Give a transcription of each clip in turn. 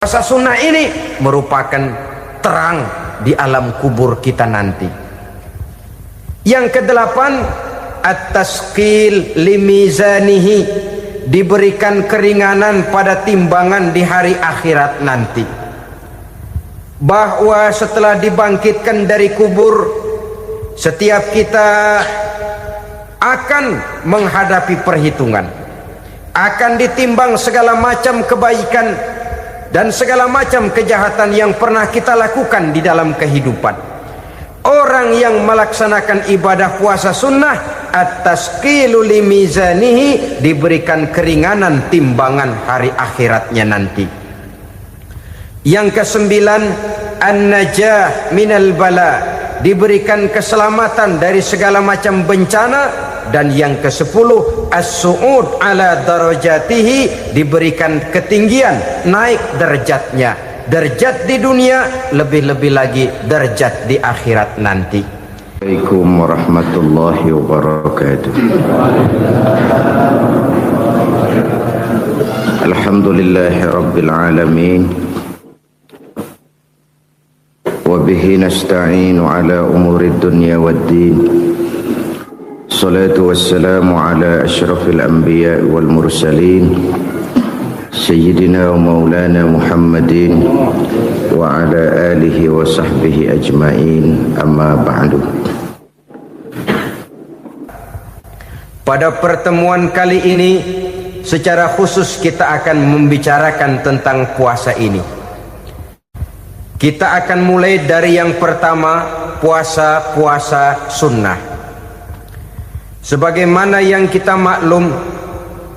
Puasa sunnah ini merupakan terang di alam kubur kita nanti. Yang kedelapan, at-tasqil limizanihi, diberikan keringanan pada timbangan di hari akhirat nanti. Bahwa setelah dibangkitkan dari kubur, setiap kita akan menghadapi perhitungan, akan ditimbang segala macam kebaikan dan segala macam kejahatan yang pernah kita lakukan di dalam kehidupan. Orang yang melaksanakan ibadah puasa sunnah, at-tasqilu limizanihi, diberikan keringanan timbangan hari akhiratnya nanti. Yang kesembilan, an-najah minal bala, diberikan keselamatan dari segala macam bencana. Dan yang ke-10, as-su'ud ala darajatihi, diberikan ketinggian, naik derajatnya, derajat di dunia, lebih-lebih lagi derajat di akhirat nanti. Assalamualaikum warahmatullahi wabarakatuh. Alhamdulillahi rabbil alamin, wa bihi nasta'inu ala umuri dunya waddin. Salatu wassalamu ala ashrafil anbiya wal mursalin, Sayyidina wa maulana Muhammadin wa ala alihi wa sahbihi ajma'in, amma ba'du. Pada pertemuan kali ini secara khusus kita akan membicarakan tentang puasa ini. Kita akan mulai dari yang pertama, puasa sunnah. Sebagaimana yang kita maklum,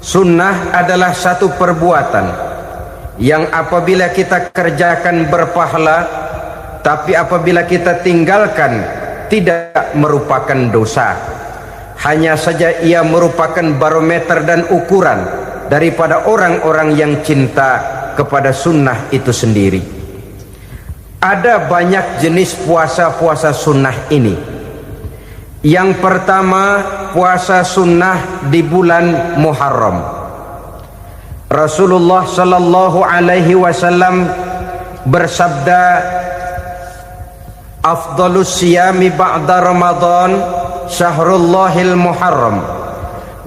sunnah adalah satu perbuatan yang apabila kita kerjakan berpahala, tapi apabila kita tinggalkan tidak merupakan dosa. Hanya saja ia merupakan barometer dan ukuran daripada orang-orang yang cinta kepada sunnah itu sendiri. Ada banyak jenis puasa sunnah ini. Yang pertama, puasa sunnah di bulan Muharram. Rasulullah sallallahu alaihi wasallam bersabda, afdalus siyami ba'da Ramadan syahrullahil Muharram,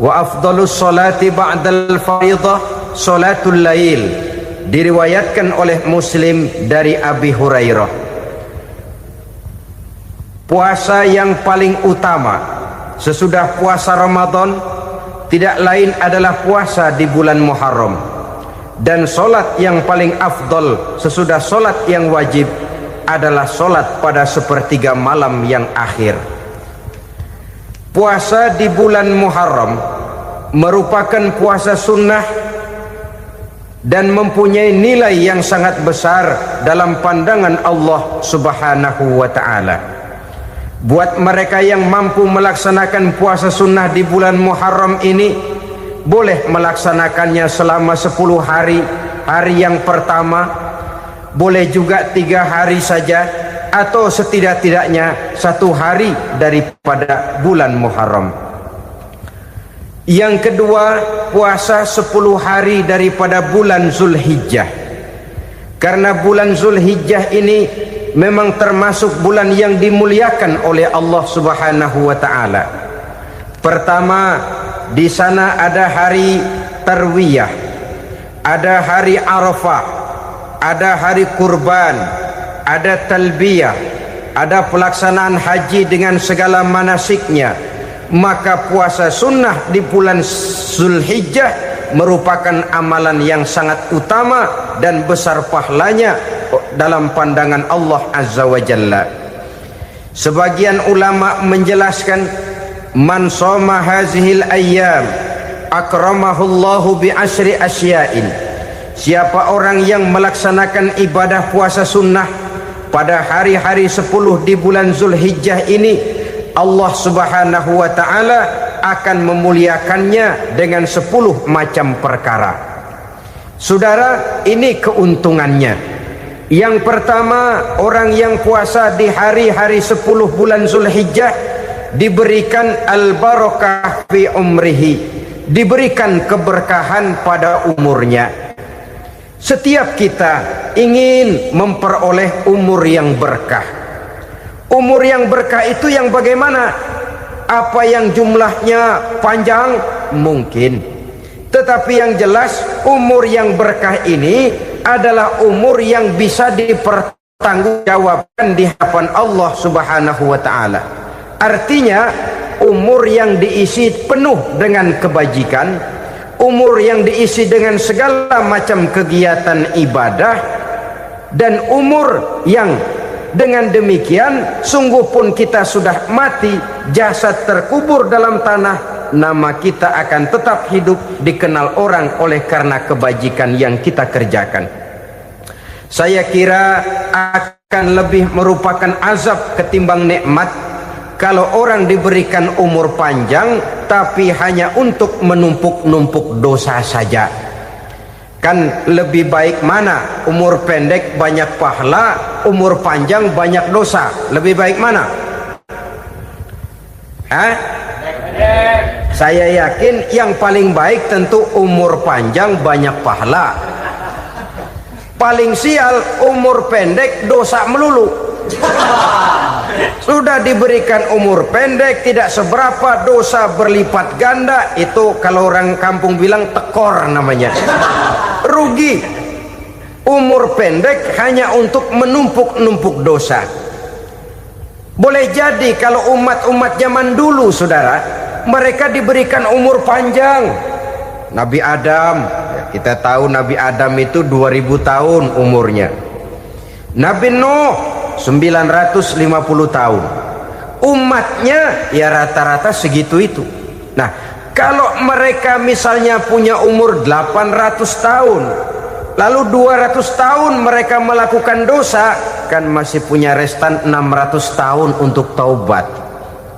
wa afdalus salati ba'dal faridah salatul lail. Diriwayatkan oleh Muslim dari Abi Hurairah. Puasa yang paling utama sesudah puasa Ramadan tidak lain adalah puasa di bulan Muharram. Dan solat yang paling afdol sesudah solat yang wajib adalah solat pada sepertiga malam yang akhir. Puasa di bulan Muharram merupakan puasa sunnah dan mempunyai nilai yang sangat besar dalam pandangan Allah Subhanahu wa ta'ala. Buat mereka yang mampu melaksanakan puasa sunnah di bulan Muharram ini, boleh melaksanakannya selama 10 hari. Hari yang pertama, boleh juga 3 hari saja, atau setidak-tidaknya 1 hari daripada bulan Muharram. Yang kedua, puasa 10 hari daripada bulan Zulhijjah. Karena bulan Zulhijjah ini memang termasuk bulan yang dimuliakan oleh Allah Subhanahu wa ta'ala. Pertama, di sana ada hari Tarwiyah, ada hari Arafah, ada hari kurban, ada talbiyah, ada pelaksanaan haji dengan segala manasiknya. Maka puasa sunnah di bulan Zulhijjah merupakan amalan yang sangat utama dan besar pahalanya dalam pandangan Allah Azza wa Jalla. Sebagian ulama menjelaskan, man shoma hazihil ayyam akramahullahu bi asyri asya'in. Siapa orang yang melaksanakan ibadah puasa sunnah pada hari-hari 10 di bulan Zulhijjah ini, Allah Subhanahu wa ta'ala akan memuliakannya dengan 10 macam perkara. Saudara, ini keuntungannya. Yang pertama, orang yang puasa di hari-hari 10 bulan Zulhijjah diberikan al-barakah fi umrihi, diberikan keberkahan pada umurnya. Setiap kita ingin memperoleh umur yang berkah. Umur yang berkah itu yang bagaimana? Apa yang jumlahnya panjang? Mungkin. Tetapi yang jelas umur yang berkah ini adalah umur yang bisa dipertanggungjawabkan di hadapan Allah Subhanahu wa taala. Artinya umur yang diisi penuh dengan kebajikan, umur yang diisi dengan segala macam kegiatan ibadah, dan umur yang dengan demikian sungguh pun kita sudah mati, jasad terkubur dalam tanah, nama kita akan tetap hidup, dikenal orang oleh karena kebajikan yang kita kerjakan. Saya kira akan lebih merupakan azab ketimbang nikmat kalau orang diberikan umur panjang tapi hanya untuk menumpuk-numpuk dosa saja. Kan lebih baik mana? Umur pendek banyak pahala, umur panjang banyak dosa. Lebih baik mana? Saya yakin yang paling baik tentu umur panjang banyak pahala. Paling sial umur pendek dosa melulu. Sudah diberikan umur pendek tidak seberapa, dosa berlipat ganda. Itu kalau orang kampung bilang tekor namanya. Rugi. Umur pendek hanya untuk menumpuk-numpuk dosa. Boleh jadi kalau umat-umat zaman dulu, saudara, mereka diberikan umur panjang. Nabi Adam, kita tahu Nabi Adam itu 2000 tahun umurnya. Nabi Nuh 950 tahun. Umatnya ya rata-rata segitu itu. Nah, kalau mereka misalnya punya umur 800 tahun, lalu 200 tahun mereka melakukan dosa, kan masih punya restan 600 tahun untuk taubat.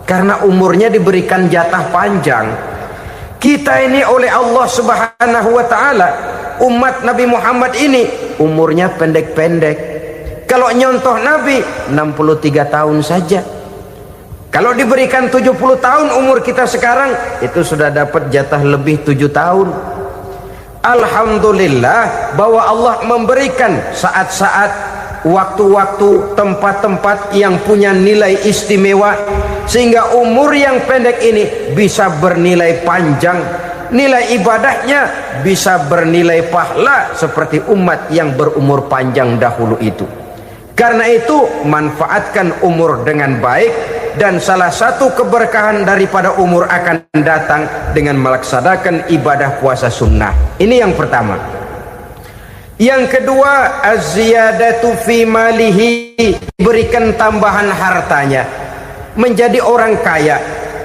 Karena umurnya diberikan jatah panjang. Kita ini oleh Allah Subhanahu wa taala, umat Nabi Muhammad ini umurnya pendek-pendek. Kalau nyontoh Nabi 63 tahun saja. Kalau diberikan 70 tahun umur kita sekarang, itu sudah dapat jatah lebih 7 tahun. Alhamdulillah bahwa Allah memberikan saat-saat, waktu-waktu, tempat-tempat yang punya nilai istimewa, sehingga umur yang pendek ini bisa bernilai panjang, nilai ibadahnya bisa bernilai pahala seperti umat yang berumur panjang dahulu itu. Karena itu manfaatkan umur dengan baik, dan salah satu keberkahan daripada umur akan datang dengan melaksanakan ibadah puasa sunnah. Ini yang pertama. Yang kedua, az-ziyadatu fi malihi, diberikan tambahan hartanya, menjadi orang kaya.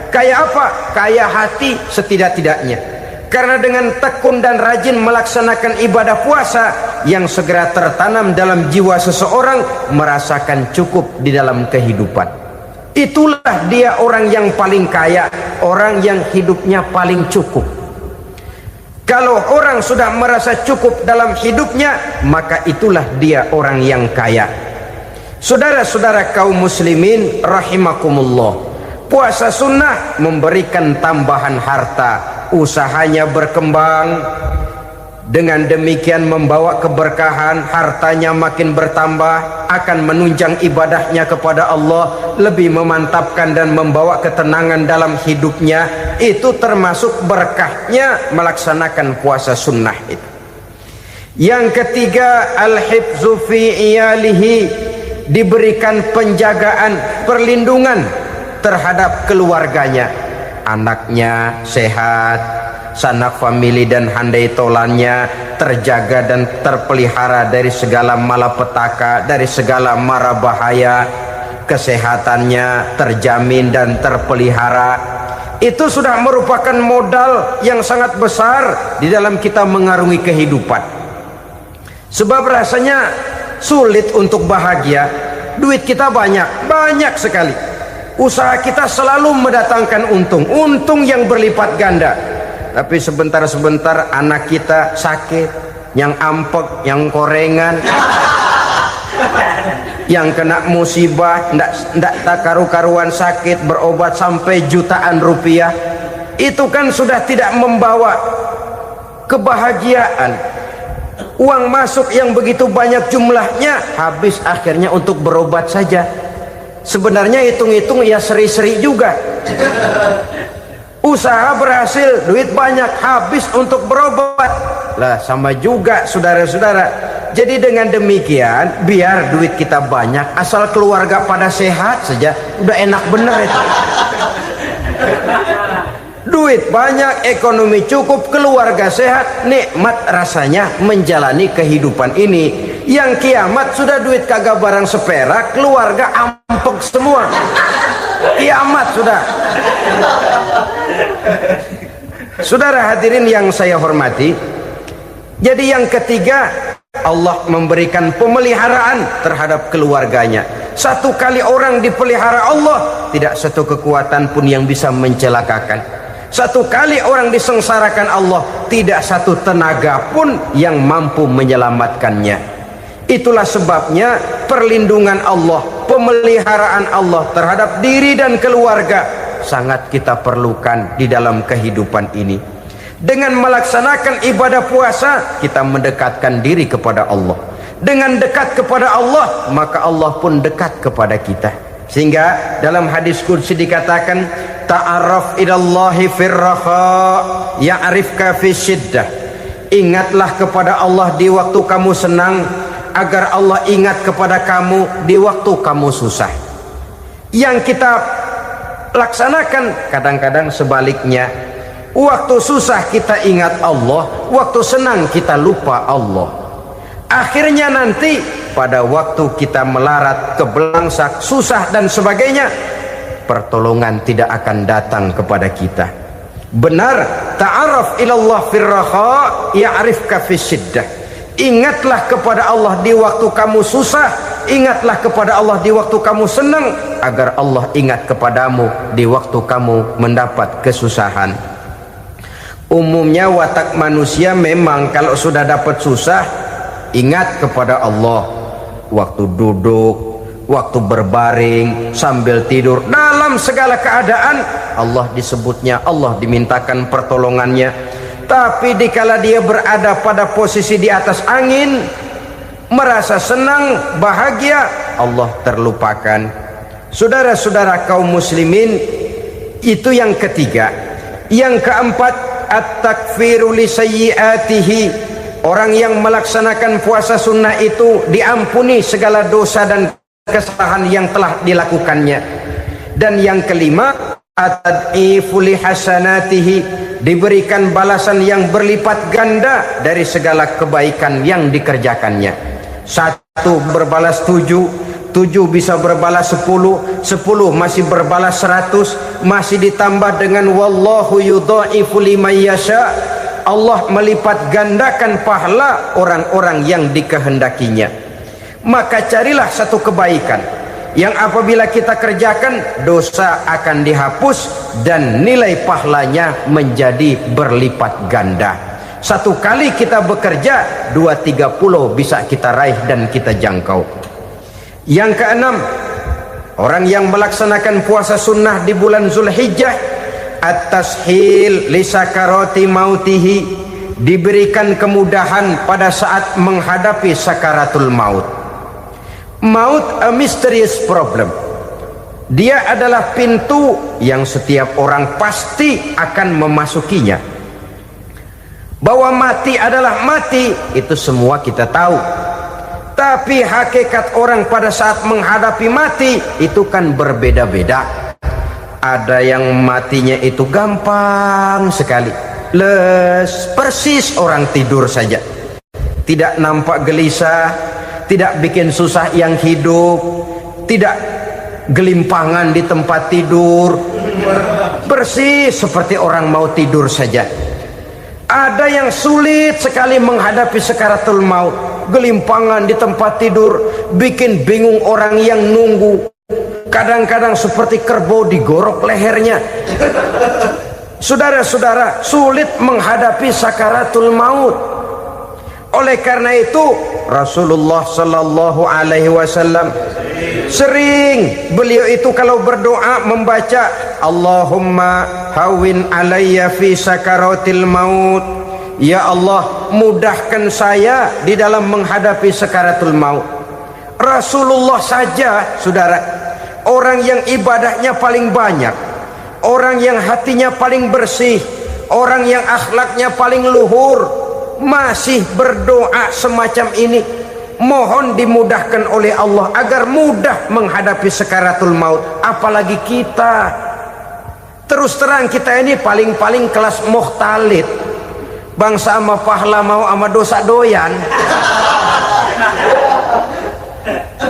Kaya apa? Kaya hati setidak-tidaknya. Karena dengan tekun dan rajin melaksanakan ibadah puasa, yang segera tertanam dalam jiwa seseorang merasakan cukup di dalam kehidupan. Itulah dia orang yang paling kaya, orang yang hidupnya paling cukup. Kalau orang sudah merasa cukup dalam hidupnya, maka itulah dia orang yang kaya. Saudara-saudara kaum muslimin rahimakumullah, puasa sunnah memberikan tambahan harta, usahanya berkembang, dengan demikian membawa keberkahan, hartanya makin bertambah, akan menunjang ibadahnya kepada Allah, lebih memantapkan dan membawa ketenangan dalam hidupnya. Itu termasuk berkahnya melaksanakan puasa sunnah itu. Yang ketiga, al-hifzu fi iyalihi, diberikan penjagaan, perlindungan terhadap keluarganya, anaknya sehat, sanak famili dan handai tolannya terjaga dan terpelihara dari segala malapetaka, dari segala mara bahaya, kesehatannya terjamin dan terpelihara. Itu sudah merupakan modal yang sangat besar di dalam kita mengarungi kehidupan. Sebab rasanya sulit untuk bahagia, duit kita banyak sekali, usaha kita selalu mendatangkan untung yang berlipat ganda. Tapi sebentar-sebentar anak kita sakit, yang ampek, yang korengan, yang kena musibah, ndak tak karu-karuan sakit, berobat sampai jutaan rupiah. Itu kan sudah tidak membawa kebahagiaan. Uang masuk yang begitu banyak jumlahnya, habis akhirnya untuk berobat saja. Sebenarnya hitung-hitung ya seri-seri juga. Usaha berhasil, duit banyak, habis untuk berobat. Lah sama juga saudara-saudara. Jadi dengan demikian, biar duit kita banyak, asal keluarga pada sehat saja, udah enak bener itu. Duit banyak, ekonomi cukup, keluarga sehat, nikmat rasanya menjalani kehidupan ini. Yang kiamat sudah duit kagak barang seperak, keluarga ampek semua. Kiamat sudah. Saudara hadirin yang saya hormati, jadi yang ketiga, Allah memberikan pemeliharaan terhadap keluarganya. Satu kali orang dipelihara Allah, tidak satu kekuatan pun yang bisa mencelakakan. Satu kali orang disengsarakan Allah, tidak satu tenaga pun yang mampu menyelamatkannya. Itulah sebabnya perlindungan Allah, pemeliharaan Allah terhadap diri dan keluarga sangat kita perlukan di dalam kehidupan ini. Dengan melaksanakan ibadah puasa, kita mendekatkan diri kepada Allah. Dengan dekat kepada Allah, maka Allah pun dekat kepada kita. Sehingga dalam hadis qudsi dikatakan, ta'arraf ilallahi firraha ya'rifka fi syiddah. Ingatlah kepada Allah di waktu kamu senang, agar Allah ingat kepada kamu di waktu kamu susah. Yang kita laksanakan kadang-kadang sebaliknya. Waktu susah kita ingat Allah, waktu senang kita lupa Allah. Akhirnya nanti pada waktu kita melarat, kebelangsak, susah dan sebagainya, pertolongan tidak akan datang kepada kita. Benar, ta'arraf ilallah firraha ya'rifka fi syiddah. Ingatlah kepada Allah di waktu kamu susah, ingatlah kepada Allah di waktu kamu senang, agar Allah ingat kepadamu di waktu kamu mendapat kesusahan. Umumnya watak manusia memang kalau sudah dapat susah, ingat kepada Allah. Waktu duduk, waktu berbaring, sambil tidur, dalam segala keadaan Allah disebutnya, Allah dimintakan pertolongannya. Tapi dikala dia berada pada posisi di atas angin, merasa senang, bahagia, Allah terlupakan. Saudara-saudara kaum muslimin, itu yang ketiga. Yang keempat, at-takfiru li sayyiatihi. Orang yang melaksanakan puasa sunnah itu diampuni segala dosa dan kesalahan yang telah dilakukannya. Dan yang kelima, at-tad'ifu li hasanatihi, diberikan balasan yang berlipat ganda dari segala kebaikan yang dikerjakannya. Satu berbalas 7, 7 bisa berbalas 10, 10 masih berbalas 100, masih ditambah dengan wallahu yudha'ifu liman yasha. Allah melipat gandakan pahala orang-orang yang dikehendakinya. Maka carilah satu kebaikan yang apabila kita kerjakan, dosa akan dihapus dan nilai pahalanya menjadi berlipat ganda. Satu kali kita bekerja, 2-3 pulau bisa kita raih dan kita jangkau. Yang keenam, orang yang melaksanakan puasa sunnah di bulan Zulhijjah, at-tashil li sakarati mautihi, diberikan kemudahan pada saat menghadapi sakaratul maut. Maut a mysterious problem. Dia adalah pintu yang setiap orang pasti akan memasukinya. Bahwa mati adalah mati, itu semua kita tahu. Tapi hakikat orang pada saat menghadapi mati itu kan berbeda-beda. Ada yang matinya itu gampang sekali, persis orang tidur saja, tidak nampak gelisah, tidak bikin susah yang hidup, tidak gelimpangan di tempat tidur, persis seperti orang mau tidur saja. Ada yang sulit sekali menghadapi sakaratul maut, gelimpangan di tempat tidur, bikin bingung orang yang nunggu. Kadang-kadang seperti kerbau digorok lehernya. Saudara-saudara, sulit menghadapi sakaratul maut. Oleh karena itu Rasulullah sallallahu alaihi wasallam sering beliau itu kalau berdoa membaca Allahumma hawin alayya fi sakaratil maut, ya Allah, mudahkan saya di dalam menghadapi sakaratul maut. Rasulullah saja, saudara, orang yang ibadahnya paling banyak, orang yang hatinya paling bersih, orang yang akhlaknya paling luhur, masih berdoa semacam ini. Mohon dimudahkan oleh Allah agar mudah menghadapi sakaratul maut. Apalagi kita, terus terang kita ini paling-paling kelas muhtalid, bangsa ama pahala mau ama dosa doyan.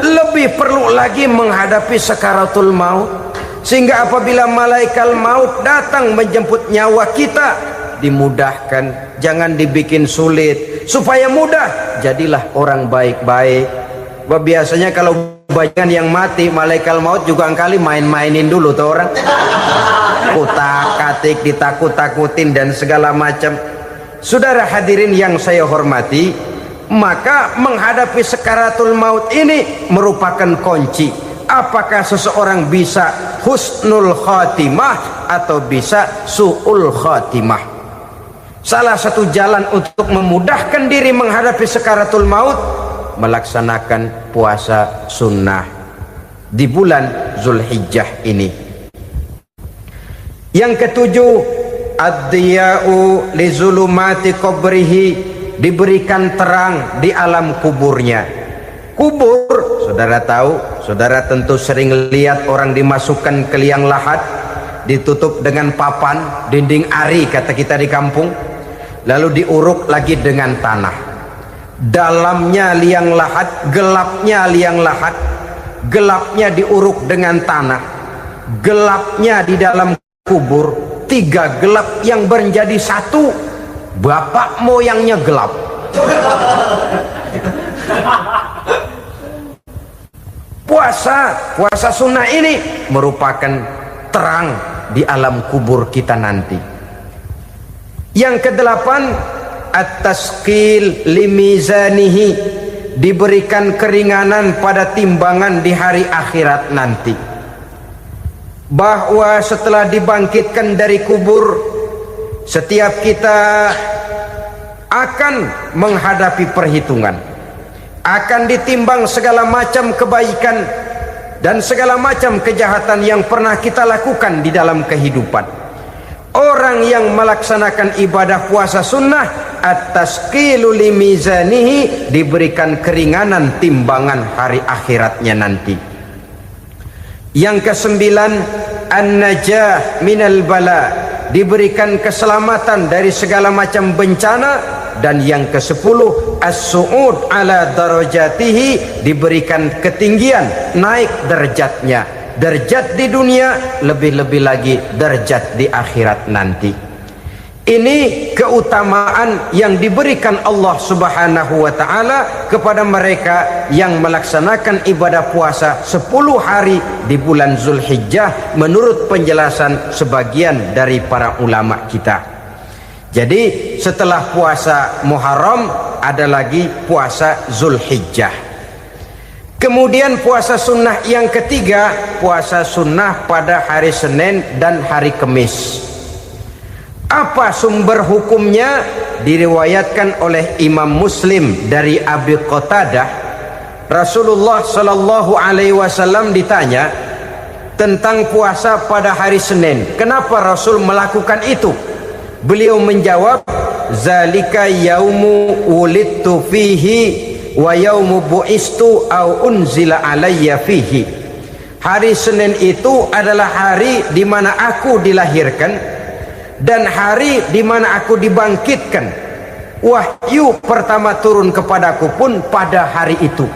Lebih perlu lagi menghadapi sakaratul maut, sehingga apabila malaikat maut datang menjemput nyawa kita, dimudahkan, jangan dibikin sulit, supaya mudah. Jadilah orang baik-baik. Biasanya kalau banyak yang mati, malaikat maut juga kali main-mainin dulu tuh orang, kutak-katik, ditakut-takutin dan segala macam. Saudara hadirin yang saya hormati, maka menghadapi sakaratul maut ini merupakan kunci. Apakah seseorang bisa husnul khatimah atau bisa su'ul khatimah? Salah satu jalan untuk memudahkan diri menghadapi sakaratul maut, melaksanakan puasa sunnah di bulan Zulhijjah ini. Yang ketujuh, ad-diya'u li zulumati qabrihi, diberikan terang di alam kuburnya. Kubur, saudara tahu, saudara tentu sering lihat orang dimasukkan ke liang lahat, ditutup dengan papan, dinding ari kata kita di kampung, lalu diuruk lagi dengan tanah. Dalamnya liang lahat, gelapnya liang lahat, gelapnya diuruk dengan tanah, gelapnya di dalam kubur, tiga gelap yang menjadi satu. Bapak moyangnya gelap. Puasa sunnah ini merupakan terang di alam kubur kita nanti. Yang kedelapan, at-tasqil limizanihi, diberikan keringanan pada timbangan di hari akhirat nanti. Bahwa setelah dibangkitkan dari kubur, setiap kita akan menghadapi perhitungan, akan ditimbang segala macam kebaikan dan segala macam kejahatan yang pernah kita lakukan di dalam kehidupan. Orang yang melaksanakan ibadah puasa sunnah, at-tasqilu limizanihi, diberikan keringanan timbangan hari akhiratnya nanti. Yang kesembilan, an-najah minal bala, diberikan keselamatan dari segala macam bencana. Dan yang ke-10, as-su'ud ala darajatihi, diberikan ketinggian, naik derajatnya, derajat di dunia, lebih-lebih lagi derajat di akhirat nanti. Ini keutamaan yang diberikan Allah Subhanahu wa ta'ala kepada mereka yang melaksanakan ibadah puasa 10 hari di bulan Zulhijjah, menurut penjelasan sebagian dari para ulama kita. Jadi setelah puasa Muharram ada lagi puasa Zulhijjah. Kemudian puasa sunnah yang ketiga, puasa sunnah pada hari Senin dan hari Kamis. Apa sumber hukumnya? Diriwayatkan oleh Imam Muslim dari Abi Qatadah, Rasulullah Shallallahu Alaihi Wasallam ditanya tentang puasa pada hari Senin. Kenapa Rasul melakukan itu? Beliau menjawab, zalika yaumu wulidtu fihi wa yaumu bu'istu au unzila alayya fihi. Hari Senin itu adalah hari di mana aku dilahirkan dan hari di mana aku dibangkitkan. Wahyu pertama turun kepadaku pun pada hari itu.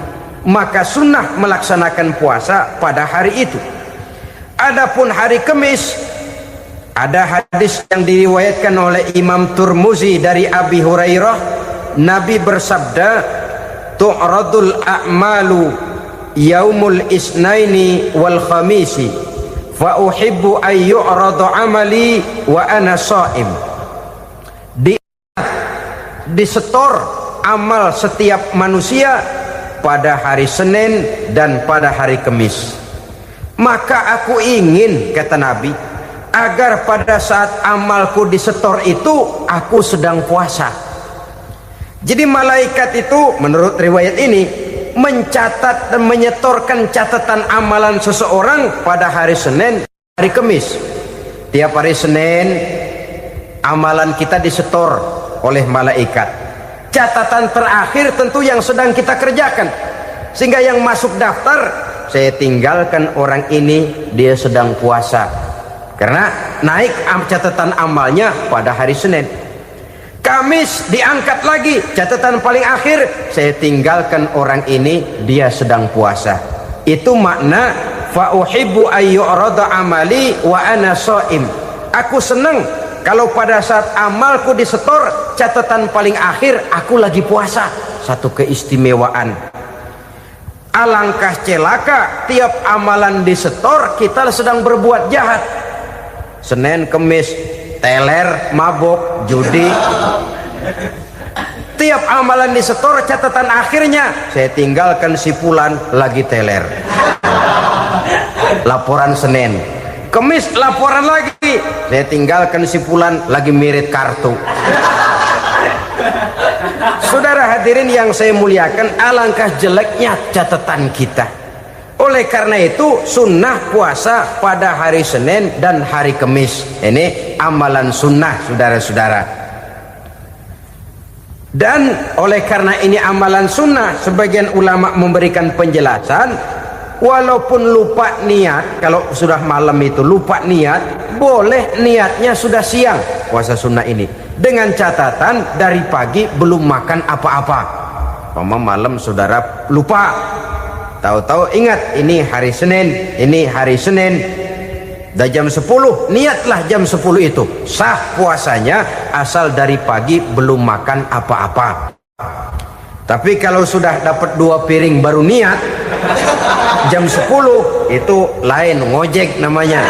Maka sunnah melaksanakan puasa pada hari itu. Adapun hari Kamis, ada hadis yang diriwayatkan oleh Imam Turmuzi dari Abi Hurairah, Nabi bersabda, tu'radul a'malu yaumul isnaini wal khamisi fa uhibbu ay yu'rada amali wa ana sha'im. Disetor amal setiap manusia pada hari Senin dan pada hari Kamis. Maka aku ingin, kata Nabi, agar pada saat amalku disetor itu aku sedang puasa. Jadi malaikat itu menurut riwayat ini mencatat dan menyetorkan catatan amalan seseorang pada hari Senin, hari Kamis. Tiap hari Senin amalan kita disetor oleh malaikat. Catatan terakhir tentu yang sedang kita kerjakan, sehingga yang masuk daftar, saya tinggalkan orang ini, dia sedang puasa, karena naik catatan amalnya pada hari Senin. Kamis diangkat lagi, catatan paling akhir, saya tinggalkan orang ini, dia sedang puasa. Itu makna fa uhibbu ayyurada amali wa ana shaim. Aku senang kalau pada saat amalku disetor, catatan paling akhir aku lagi puasa. Satu keistimewaan. Alangkah celaka tiap amalan disetor kita sedang berbuat jahat. Senin, Kemis, teler, mabok, judi. Tiap amalan disetor, catatan akhirnya saya tinggalkan si fulan lagi teler. Laporan Senin. Kemis laporan lagi, saya tinggalkan si fulan lagi mirit kartu. Saudara hadirin yang saya muliakan, alangkah jeleknya catatan kita. Oleh karena itu sunnah puasa pada hari Senin dan hari Kamis. Ini amalan sunnah, saudara-saudara. Dan oleh karena ini amalan sunnah, sebagian ulama memberikan penjelasan, walaupun lupa niat, kalau sudah malam itu lupa niat, boleh niatnya sudah siang puasa sunnah ini, dengan catatan dari pagi belum makan apa-apa. Malam saudara lupa, tahu-tahu ingat ini hari Senin, dah jam 10, niatlah jam 10 itu, sah puasanya asal dari pagi belum makan apa-apa. Tapi kalau sudah dapat 2 piring baru niat jam 10, itu lain, ngojek namanya.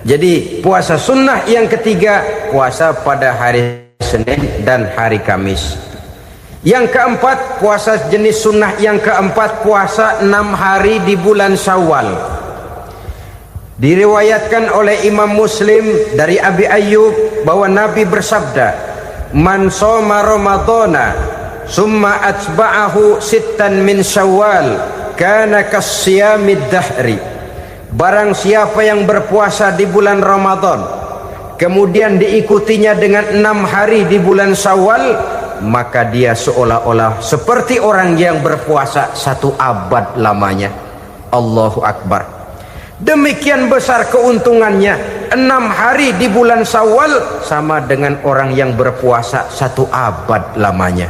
Jadi puasa sunnah yang ketiga, puasa pada hari Senin dan hari Kamis. Yang keempat, puasa jenis sunnah yang keempat, puasa 6 hari di bulan Syawal. Diriwayatkan oleh Imam Muslim dari Abi Ayyub bahwa Nabi bersabda, "Man shoma Ramadhana summa atba'ahu sittan min Syawal kana kasyamid dahri." Barang siapa yang berpuasa di bulan Ramadan kemudian diikutinya dengan 6 hari di bulan Syawal, maka dia seolah-olah seperti orang yang berpuasa 1 abad lamanya. Allahu Akbar. Demikian besar keuntungannya. 6 hari di bulan Syawal sama dengan orang yang berpuasa 1 abad lamanya.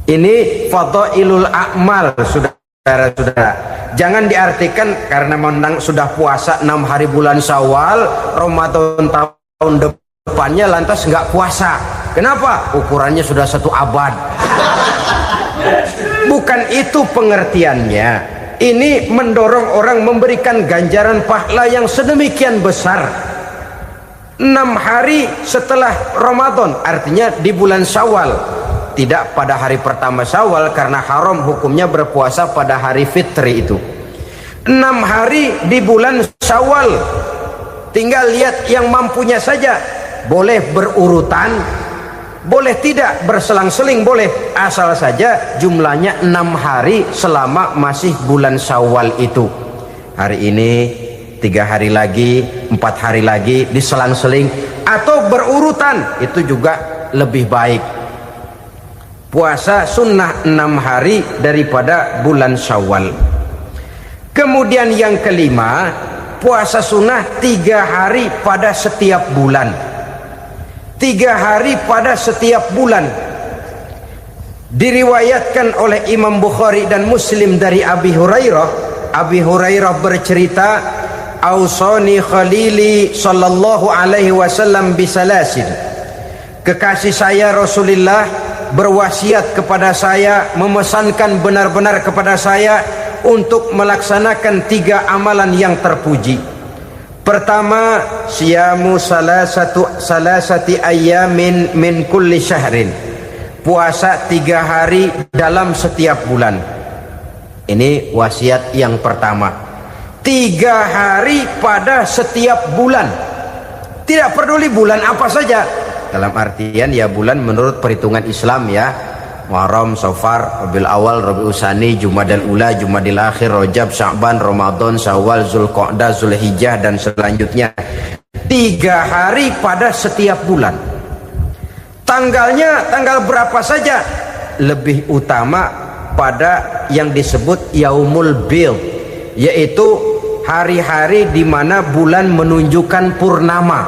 Ini fadailul a'mal, saudara-saudara. Jangan diartikan karena menang sudah puasa 6 hari bulan Syawal, Ramadan tahun depannya lantas nggak puasa. Kenapa? Ukurannya sudah 1 abad. Bukan itu pengertiannya. Ini mendorong orang memberikan ganjaran pahala yang sedemikian besar. 6 hari setelah Ramadan, artinya di bulan Syawal. Tidak pada hari pertama Syawal karena haram hukumnya berpuasa pada hari fitri itu. 6 hari di bulan Syawal. Tinggal lihat yang mampunya saja. Boleh berurutan, boleh tidak berselang-seling, boleh, asal saja jumlahnya 6 hari selama masih bulan Syawal itu. Hari ini 3 hari lagi, 4 hari lagi, diselang-seling atau berurutan, itu juga lebih baik. Puasa sunnah 6 hari daripada bulan Syawal. Kemudian yang kelima, puasa sunnah 3 hari pada setiap bulan. 3 hari pada setiap bulan. Diriwayatkan oleh Imam Bukhari dan Muslim dari Abi Hurairah. Abi Hurairah bercerita, "Ausani khalili sallallahu alaihi wasallam bisalasin." Kekasih saya Rasulullah berwasiat kepada saya, memesankan benar-benar kepada saya untuk melaksanakan 3 amalan yang terpuji. Pertama, siyamu salasati ayyamin min kulli syahrin. Puasa 3 hari dalam setiap bulan. Ini wasiat yang pertama. 3 hari pada setiap bulan. Tidak peduli bulan apa saja. Dalam artian ya bulan menurut perhitungan Islam ya. Muharram, Safar, Rabiul Awal, Rabiul Tsani, Jumadal Ula, Jumadil Akhir, Rajab, Sya'ban, Ramadan, Syawal, Zulqa'dah, Zulhijjah dan selanjutnya. 3 hari pada setiap bulan. Tanggalnya tanggal berapa saja. Lebih utama pada yang disebut Yaumul Bil, yaitu hari-hari di mana bulan menunjukkan purnama.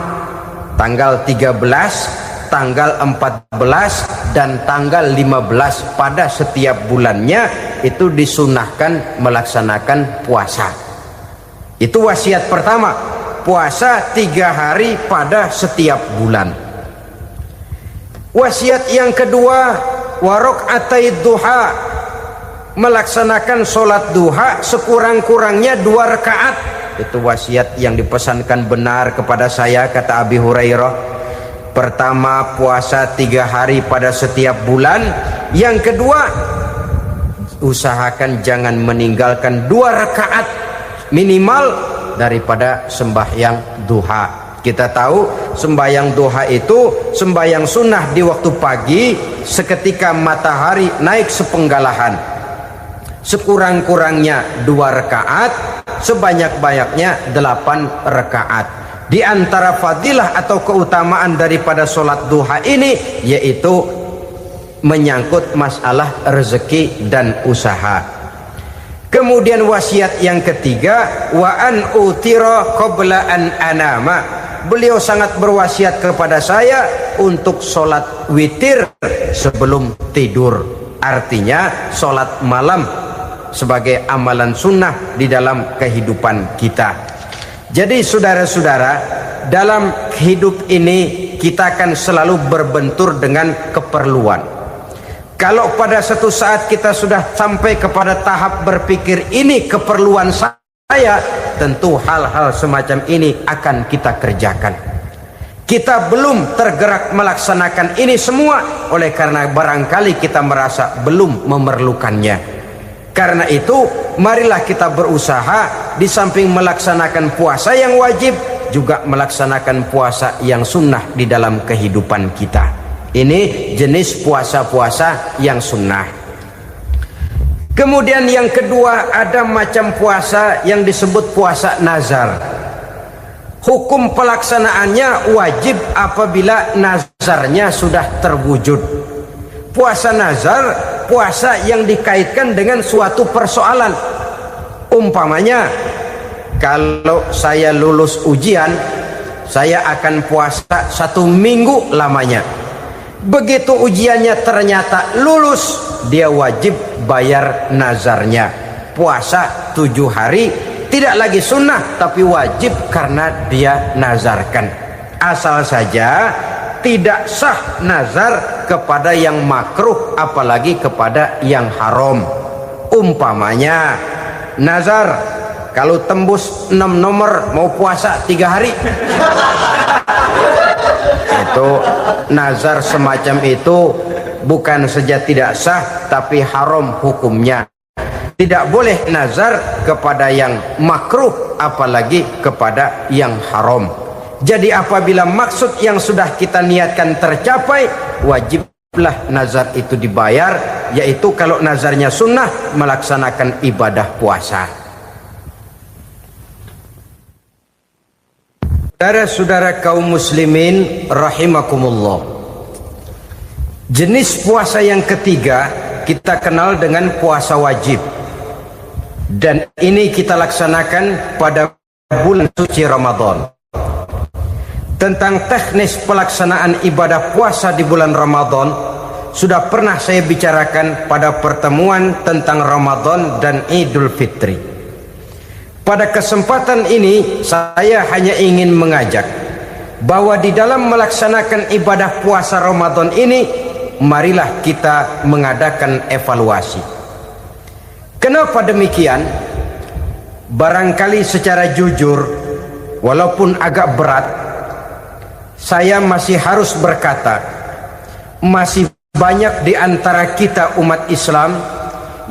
Tanggal 13, tanggal 14 dan tanggal 15 pada setiap bulannya itu disunahkan melaksanakan puasa. Itu wasiat pertama, puasa 3 hari pada setiap bulan. Wasiat yang kedua, waraqatai duha, melaksanakan sholat duha sekurang-kurangnya 2 rakaat. Itu wasiat yang dipesankan benar kepada saya, kata Abi Hurairah. Pertama, puasa 3 hari pada setiap bulan. Yang kedua, usahakan jangan meninggalkan 2 rakaat minimal daripada sembahyang duha. Kita tahu sembahyang duha itu sembahyang sunnah di waktu pagi seketika matahari naik sepenggalahan. Sekurang-kurangnya 2 rakaat, sebanyak-banyaknya 8 rakaat. Di antara fadilah atau keutamaan daripada sholat duha ini yaitu menyangkut masalah rezeki dan usaha. Kemudian wasiat yang ketiga, wa an utira qabla an anama. Beliau sangat berwasiat kepada saya untuk sholat witir sebelum tidur. Artinya sholat malam sebagai amalan sunnah di dalam kehidupan kita. Jadi saudara-saudara, dalam hidup ini kita akan selalu berbentur dengan keperluan. Kalau pada satu saat kita sudah sampai kepada tahap berpikir ini keperluan saya, tentu hal-hal semacam ini akan kita kerjakan. Kita belum tergerak melaksanakan ini semua oleh karena barangkali kita merasa belum memerlukannya. Karena itu marilah kita berusaha di samping melaksanakan puasa yang wajib juga melaksanakan puasa yang sunnah di dalam kehidupan kita. Ini jenis puasa-puasa yang sunnah. Kemudian yang kedua, ada macam puasa yang disebut puasa nazar. Hukum pelaksanaannya wajib apabila nazarnya sudah terwujud. Puasa nazar, puasa yang dikaitkan dengan suatu persoalan. Umpamanya, kalau saya lulus ujian, saya akan puasa 1 minggu lamanya. Begitu ujiannya ternyata lulus, dia wajib bayar nazarnya. Puasa 7 hari, tidak lagi sunnah tapi wajib karena dia nazarkan. Asal saja tidak sah nazar kepada yang makruh apalagi kepada yang haram. Umpamanya nazar kalau tembus 6 nomor mau puasa 3 hari. Itu nazar semacam itu bukan saja tidak sah tapi haram hukumnya. Tidak boleh nazar kepada yang makruh apalagi kepada yang haram. Jadi apabila maksud yang sudah kita niatkan tercapai, wajiblah nazar itu dibayar, yaitu kalau nazarnya sunnah melaksanakan ibadah puasa. Saudara-saudara kaum muslimin rahimakumullah. Jenis puasa yang ketiga kita kenal dengan puasa wajib. Dan ini kita laksanakan pada bulan suci Ramadan. Tentang teknis pelaksanaan ibadah puasa di bulan Ramadan sudah pernah saya bicarakan pada pertemuan tentang Ramadan dan Idul Fitri. Pada kesempatan ini saya hanya ingin mengajak bahwa di dalam melaksanakan ibadah puasa Ramadan ini, marilah kita mengadakan evaluasi. Kenapa demikian? Barangkali secara jujur, walaupun agak berat, saya masih harus berkata, masih banyak di antara kita umat Islam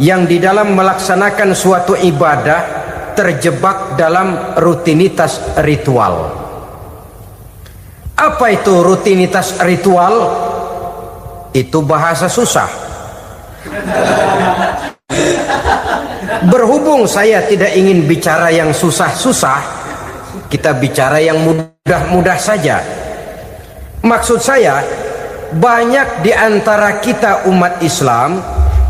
yang di dalam melaksanakan suatu ibadah terjebak dalam rutinitas ritual. Apa itu rutinitas ritual? Itu bahasa susah. Berhubung saya tidak ingin bicara yang susah-susah, kita bicara yang mudah-mudah saja. Maksud saya, banyak di antara kita umat Islam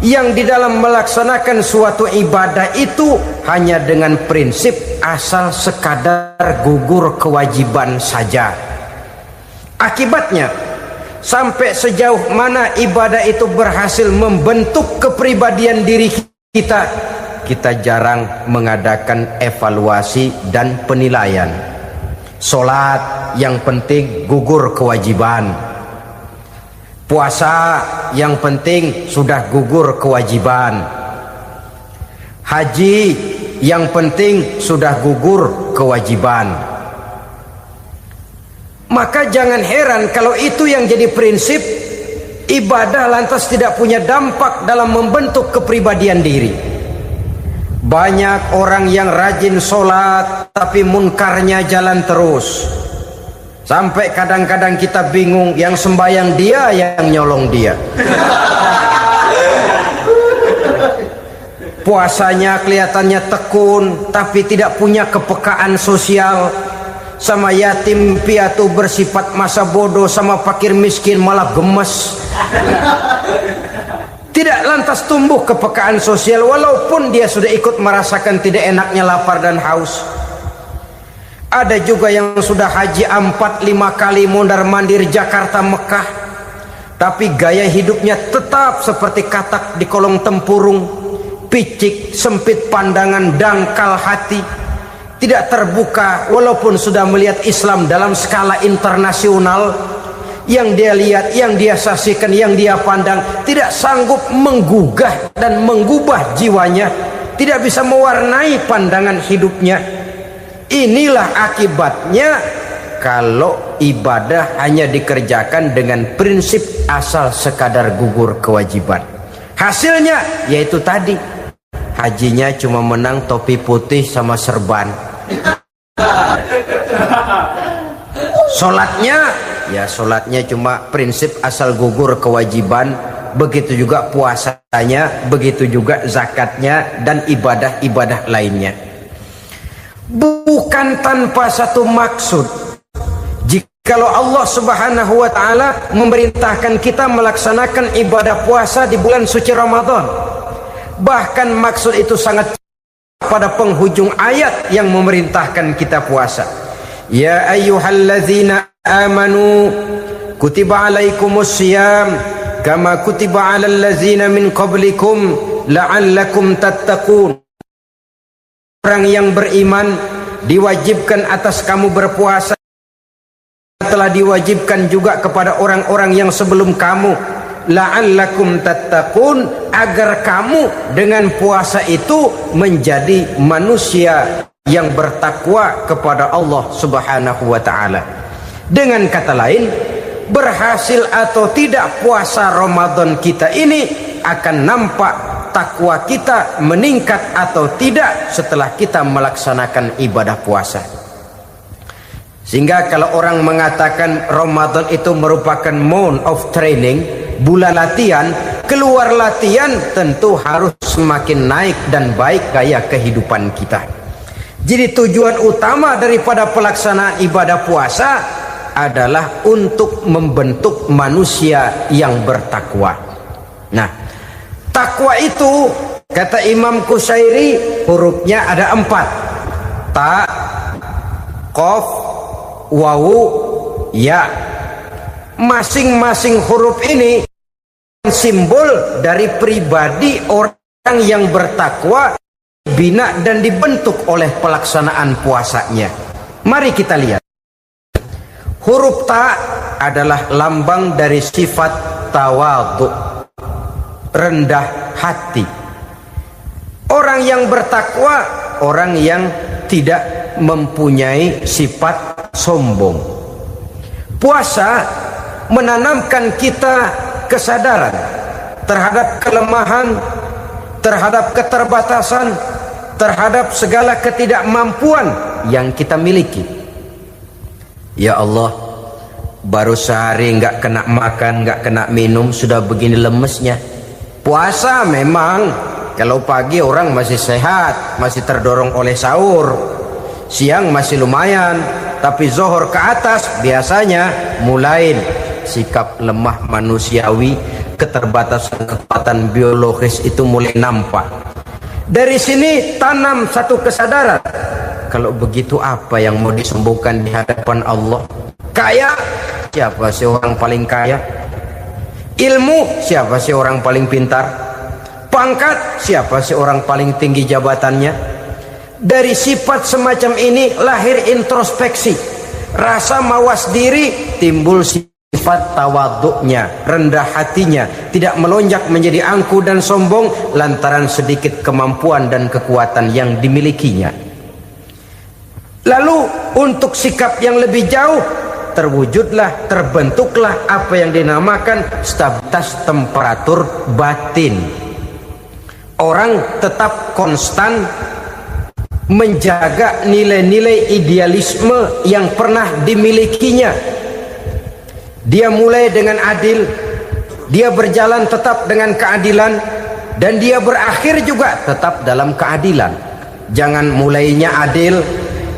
yang di dalam melaksanakan suatu ibadah itu hanya dengan prinsip asal sekadar gugur kewajiban saja. Akibatnya, sampai sejauh mana ibadah itu berhasil membentuk kepribadian diri kita, kita jarang mengadakan evaluasi dan penilaian. Solat yang penting gugur kewajiban. Puasa yang penting sudah gugur kewajiban. Haji yang penting sudah gugur kewajiban. Maka jangan heran kalau itu yang jadi prinsip, ibadah lantas tidak punya dampak dalam membentuk kepribadian diri. Banyak orang yang rajin sholat tapi munkarnya jalan terus. Sampai kadang-kadang kita bingung, yang sembahyang dia, yang nyolong dia. Puasanya kelihatannya tekun, tapi tidak punya kepekaan sosial. Sama yatim piatu bersifat masa bodoh, sama fakir miskin malah gemes. Tidak lantas tumbuh kepekaan sosial, walaupun dia sudah ikut merasakan tidak enaknya lapar dan haus. Ada juga yang sudah haji 4-5 kali mondar-mandir Jakarta Mekah, tapi gaya hidupnya tetap seperti katak di kolong tempurung, picik, sempit pandangan, dangkal hati, tidak terbuka walaupun sudah melihat Islam dalam skala internasional. Yang dia lihat, yang dia saksikan, yang dia pandang tidak sanggup menggugah dan mengubah jiwanya, tidak bisa mewarnai pandangan hidupnya. Inilah akibatnya kalau ibadah hanya dikerjakan dengan prinsip asal sekadar gugur kewajiban. Hasilnya yaitu tadi, hajinya cuma menang topi putih sama serban. Sholatnya cuma prinsip asal gugur kewajiban. Begitu juga puasanya, begitu juga zakatnya dan ibadah-ibadah lainnya. Bukan tanpa satu maksud. Jikalau Allah Subhanahu wa taala memerintahkan kita melaksanakan ibadah puasa di bulan suci Ramadan, bahkan maksud itu sangat pada penghujung ayat yang memerintahkan kita puasa. Ya ayyuhalladzina amanu kutiba alaikumus syiyam kama kutiba alal ladzina min qablikum la'allakum tattaqun. Orang yang beriman diwajibkan atas kamu berpuasa, telah diwajibkan juga kepada orang-orang yang sebelum kamu, la'allakum tattaqun, agar kamu dengan puasa itu menjadi manusia yang bertakwa kepada Allah Subhanahu wa taala. Dengan kata lain, berhasil atau tidak puasa Ramadan kita ini akan nampak takwa kita meningkat atau tidak setelah kita melaksanakan ibadah puasa. Sehingga kalau orang mengatakan Ramadan itu merupakan month of training, bulan latihan, keluar latihan tentu harus semakin naik dan baik gaya kehidupan kita. Jadi tujuan utama daripada pelaksanaan ibadah puasa adalah untuk membentuk manusia yang bertakwa. Nah, takwa itu kata Imam Qusairi hurufnya ada 4. Ta, qaf, wawu, ya. Masing-masing huruf ini simbol dari pribadi orang yang bertakwa, bina dan dibentuk oleh pelaksanaan puasanya. Mari kita lihat. Huruf ta adalah lambang dari sifat tawadhu, rendah hati. Orang yang bertakwa, orang yang tidak mempunyai sifat sombong. Puasa menanamkan kita kesadaran terhadap kelemahan, terhadap keterbatasan, terhadap segala ketidakmampuan yang kita miliki. Ya Allah, baru sehari nggak kena makan, nggak kena minum, sudah begini lemesnya. Puasa memang, kalau pagi orang masih sehat, masih terdorong oleh sahur, siang masih lumayan, tapi zuhur ke atas biasanya mulai sikap lemah manusiawi, keterbatasan kekuatan biologis itu mulai nampak. Dari sini tanam satu kesadaran, kalau begitu apa yang mau disembuhkan di hadapan Allah? Kaya, siapa sih orang paling kaya? Ilmu, siapa sih orang paling pintar? Pangkat, siapa sih orang paling tinggi jabatannya? Dari sifat semacam ini lahir introspeksi, rasa mawas diri, timbul sifat tawaduknya, rendah hatinya, tidak melonjak menjadi angku dan sombong lantaran sedikit kemampuan dan kekuatan yang dimilikinya. Lalu untuk sikap yang lebih jauh, terwujudlah, terbentuklah apa yang dinamakan stabilitas temperatur batin. Orang tetap konstan menjaga nilai-nilai idealisme yang pernah dimilikinya. Dia mulai dengan adil, dia berjalan tetap dengan keadilan, dan dia berakhir juga tetap dalam keadilan. Jangan mulainya adil,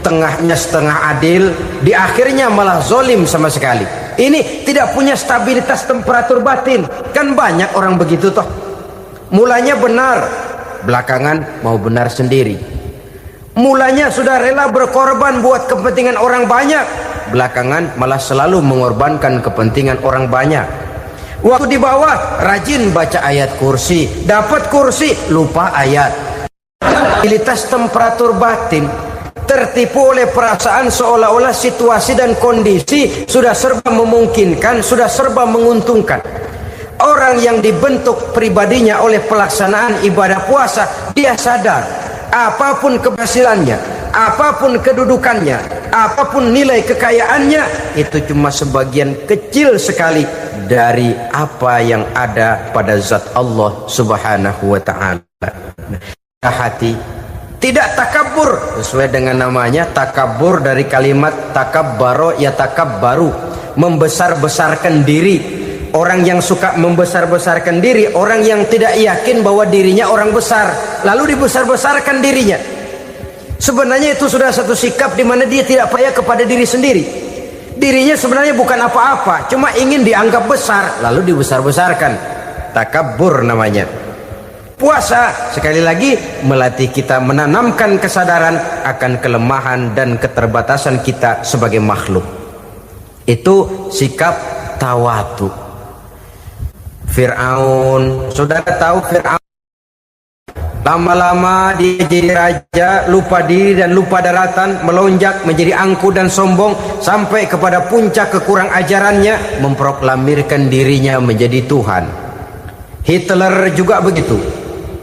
tengahnya setengah adil, di akhirnya malah zolim sama sekali. Ini tidak punya stabilitas temperatur batin. Kan banyak orang begitu toh. Mulanya benar, belakangan mau benar sendiri. Mulanya sudah rela berkorban buat kepentingan orang banyak, belakangan malah selalu mengorbankan kepentingan orang banyak. Waktu di bawah rajin baca ayat kursi, dapat kursi lupa ayat. Stabilitas temperatur batin, tertipu oleh perasaan seolah-olah situasi dan kondisi sudah serba memungkinkan, sudah serba menguntungkan. Orang yang dibentuk pribadinya oleh pelaksanaan ibadah puasa, dia sadar apapun keberhasilannya, apapun kedudukannya, apapun nilai kekayaannya, itu cuma sebagian kecil sekali dari apa yang ada pada zat Allah Subhanahu wa ta'ala. Hati tidak takabur, sesuai dengan namanya takabur dari kalimat takabbaro ya takabbaru, membesar-besarkan diri. Orang yang suka membesar-besarkan diri, orang yang tidak yakin bahwa dirinya orang besar, lalu dibesar-besarkan dirinya. Sebenarnya itu sudah satu sikap di mana dia tidak percaya kepada diri sendiri. Dirinya sebenarnya bukan apa-apa, cuma ingin dianggap besar, lalu dibesar-besarkan. Takabbur namanya. Puasa sekali lagi melatih kita menanamkan kesadaran akan kelemahan dan keterbatasan kita sebagai makhluk. Itu sikap tawadu. Fir'aun, saudara tahu Fir'aun, lama-lama dia jadi raja, lupa diri dan lupa daratan, melonjak menjadi angku dan sombong sampai kepada puncak kekurang ajarannya, memproklamirkan dirinya menjadi Tuhan. Hitler juga begitu.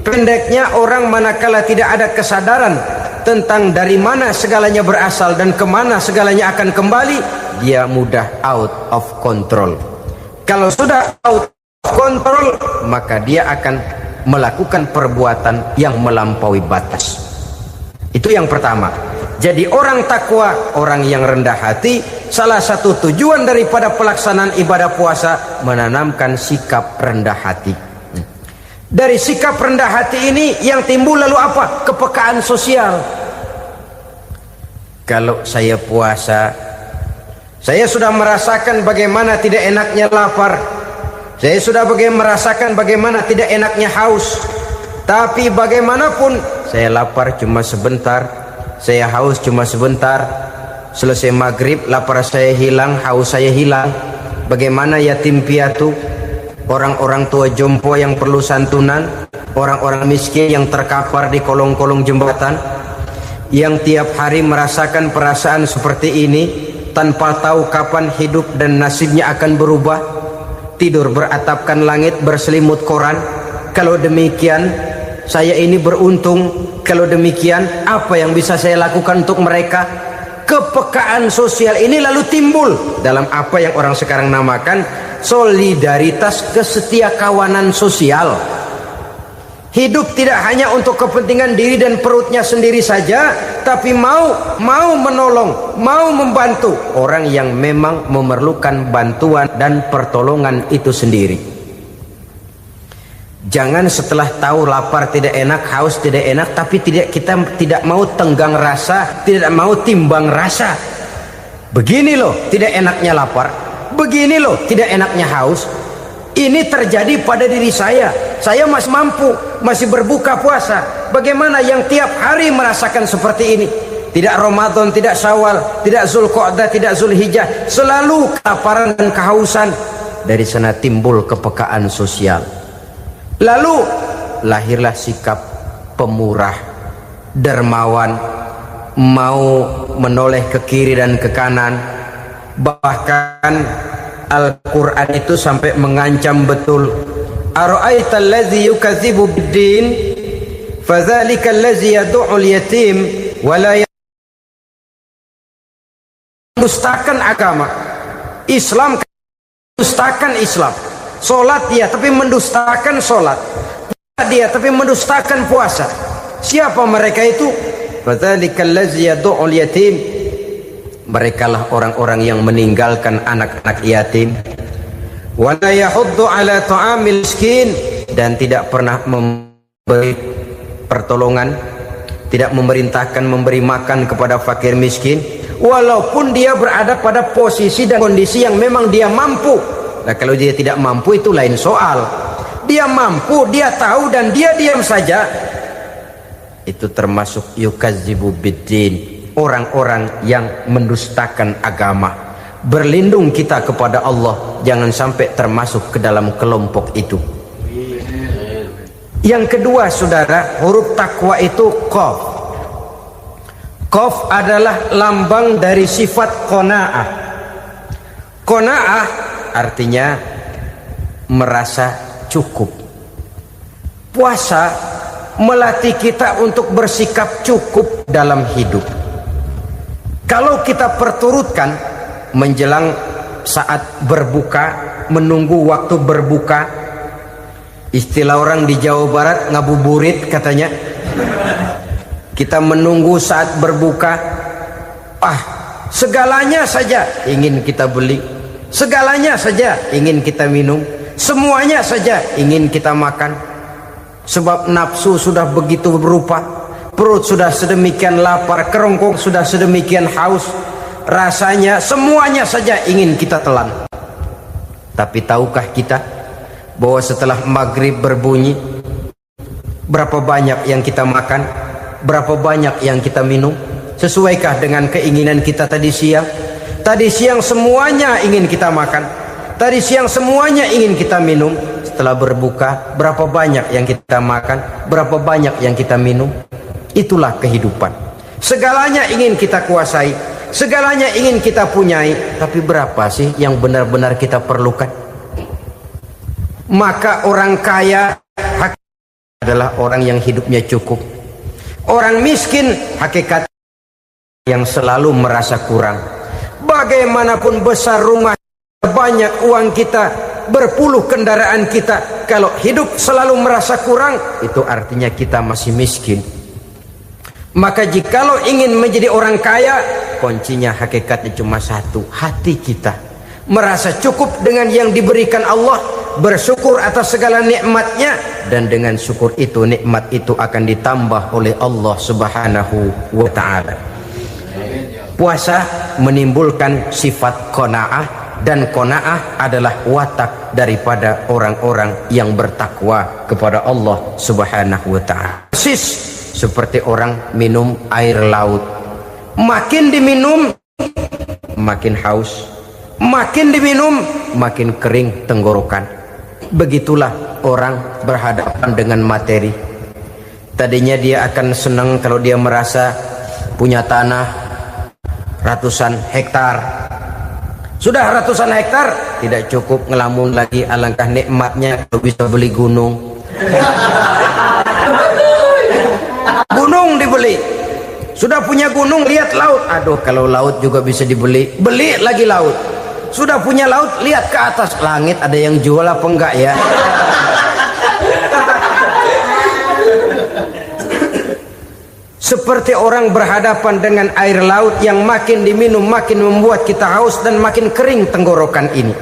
Pendeknya orang manakala tidak ada kesadaran tentang dari mana segalanya berasal dan kemana segalanya akan kembali, dia mudah out of control. Kalau sudah out kontrol, maka dia akan melakukan perbuatan yang melampaui batas. Itu yang pertama. Jadi orang takwa, orang yang rendah hati, salah satu tujuan daripada pelaksanaan ibadah puasa menanamkan sikap rendah hati. Dari sikap rendah hati ini yang timbul lalu apa? Kepekaan sosial. Kalau saya puasa, saya sudah merasakan bagaimana tidak enaknya lapar. Saya sudah merasakan bagaimana tidak enaknya haus. Tapi bagaimanapun, saya lapar cuma sebentar, saya haus cuma sebentar. Selesai maghrib, lapar saya hilang, haus saya hilang. Bagaimana yatim piatu, orang-orang tua jompo yang perlu santunan, orang-orang miskin yang terkapar di kolong-kolong jembatan, yang tiap hari merasakan perasaan seperti ini, tanpa tahu kapan hidup dan nasibnya akan berubah. Tidur beratapkan langit, berselimut koran. Kalau demikian, saya ini beruntung. Kalau demikian, apa yang bisa saya lakukan untuk mereka? Kepekaan sosial ini lalu timbul dalam apa yang orang sekarang namakan solidaritas, kesetiakawanan sosial. Hidup tidak hanya untuk kepentingan diri dan perutnya sendiri saja, tapi mau menolong, mau membantu orang yang memang memerlukan bantuan dan pertolongan itu sendiri. Jangan setelah tahu lapar tidak enak, haus tidak enak, tapi kita tidak mau tenggang rasa, tidak mau timbang rasa. Begini loh tidak enaknya lapar, begini loh tidak enaknya haus. Ini terjadi pada diri saya masih mampu, masih berbuka puasa. Bagaimana yang tiap hari merasakan seperti ini? Tidak Ramadan, tidak Syawal, tidak Zulqa'dah, tidak Zulhijjah, selalu kelaparan dan kehausan. Dari sana timbul kepekaan sosial. Lalu lahirlah sikap pemurah, dermawan, mau menoleh ke kiri dan ke kanan. Bahkan Al-Quran itu sampai mengancam betul. Ara'aita allazi yukadzibu bid-din fadzalika allazi yad'u al-yatim wa la mendustakan agama. Islam mendustakan Islam. Salat dia tapi mendustakan salat. Puasa dia tapi mendustakan puasa. Siapa mereka itu? Fadzalika allazi yad'u al-yatim. Merekalah orang-orang yang meninggalkan anak-anak yatim. Wa la yahuddu ala ta'amil miskin, dan tidak pernah memberi pertolongan, tidak memerintahkan memberi makan kepada fakir miskin, walaupun dia berada pada posisi dan kondisi yang memang dia mampu. Nah, kalau dia tidak mampu itu lain soal. Dia mampu, dia tahu, dan dia diam saja, itu termasuk yukadzibu biddin, orang-orang yang mendustakan agama. Berlindung kita kepada Allah, jangan sampai termasuk ke dalam kelompok itu. Yang kedua saudara, huruf takwa itu qaf. Qaf adalah lambang dari sifat qanaah. Qanaah artinya merasa cukup. Puasa melatih kita untuk bersikap cukup dalam hidup. Kalau kita perturutkan menjelang saat berbuka, menunggu waktu berbuka, istilah orang di Jawa Barat ngabuburit katanya, kita menunggu saat berbuka, segalanya saja ingin kita beli, segalanya saja ingin kita minum, semuanya saja ingin kita makan, sebab nafsu sudah begitu berupa. Perut sudah sedemikian lapar, kerongkong sudah sedemikian haus, rasanya semuanya saja ingin kita telan. Tapi tahukah kita bahwa setelah maghrib berbunyi, berapa banyak yang kita makan, berapa banyak yang kita minum? Sesuaikah dengan keinginan kita tadi siang? Tadi siang semuanya ingin kita makan, tadi siang semuanya ingin kita minum. Setelah berbuka, berapa banyak yang kita makan, berapa banyak yang kita minum? Itulah kehidupan. Segalanya ingin kita kuasai, segalanya ingin kita punyai, tapi berapa sih yang benar-benar kita perlukan? Maka orang kaya adalah orang yang hidupnya cukup. Orang miskin hakikat yang selalu merasa kurang. Bagaimanapun besar rumah, banyak uang kita, berpuluh kendaraan kita, kalau hidup selalu merasa kurang, itu artinya kita masih miskin. Maka jikalau ingin menjadi orang kaya, kuncinya hakikatnya cuma satu, hati kita merasa cukup dengan yang diberikan Allah, bersyukur atas segala nikmatnya, dan dengan syukur itu nikmat itu akan ditambah oleh Allah Subhanahu wa ta'ala. Puasa menimbulkan sifat qanaah, dan qanaah adalah watak daripada orang-orang yang bertakwa kepada Allah Subhanahu wa ta'ala. Seperti orang minum air laut, makin diminum makin haus, makin diminum makin kering tenggorokan. Begitulah orang berhadapan dengan materi. Tadinya dia akan senang kalau dia merasa punya tanah ratusan hektar. Sudah ratusan hektar tidak cukup, ngelamun lagi, alangkah nikmatnya kalau bisa beli gunung. Gunung dibeli, sudah punya gunung, lihat laut, aduh kalau laut juga bisa dibeli, beli lagi laut. Sudah punya laut, lihat ke atas langit, ada yang jual apa enggak ya? seperti orang berhadapan dengan air laut yang makin diminum makin membuat kita haus dan makin kering tenggorokan ini.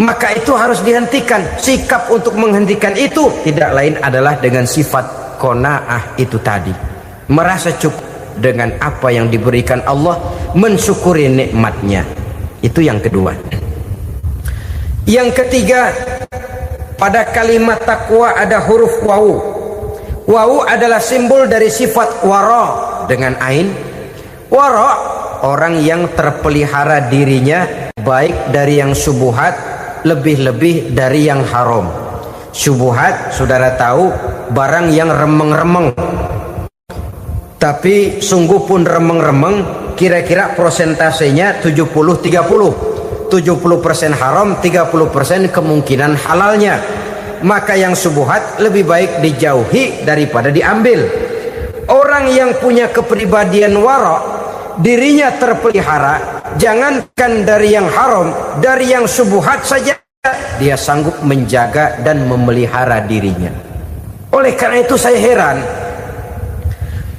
Maka itu harus dihentikan. Sikap untuk menghentikan itu tidak lain adalah dengan sifat qanaah itu tadi, merasa cukup dengan apa yang diberikan Allah, mensyukuri nikmatnya. Itu yang kedua. Yang ketiga, pada kalimat takwa ada huruf wawu. Wawu adalah simbol dari sifat wara dengan ain. Wara, orang yang terpelihara dirinya baik dari yang syubhat, lebih-lebih dari yang haram. Syubhat, saudara tahu, barang yang remeng-remeng. Tapi sungguh pun remeng-remeng, kira-kira prosentasenya 70-30. 70% haram, 30% kemungkinan halalnya. Maka yang syubhat lebih baik dijauhi daripada diambil. Orang yang punya kepribadian wara, dirinya terpelihara, jangankan dari yang haram, dari yang syubhat saja dia sanggup menjaga dan memelihara dirinya. Oleh karena itu saya heran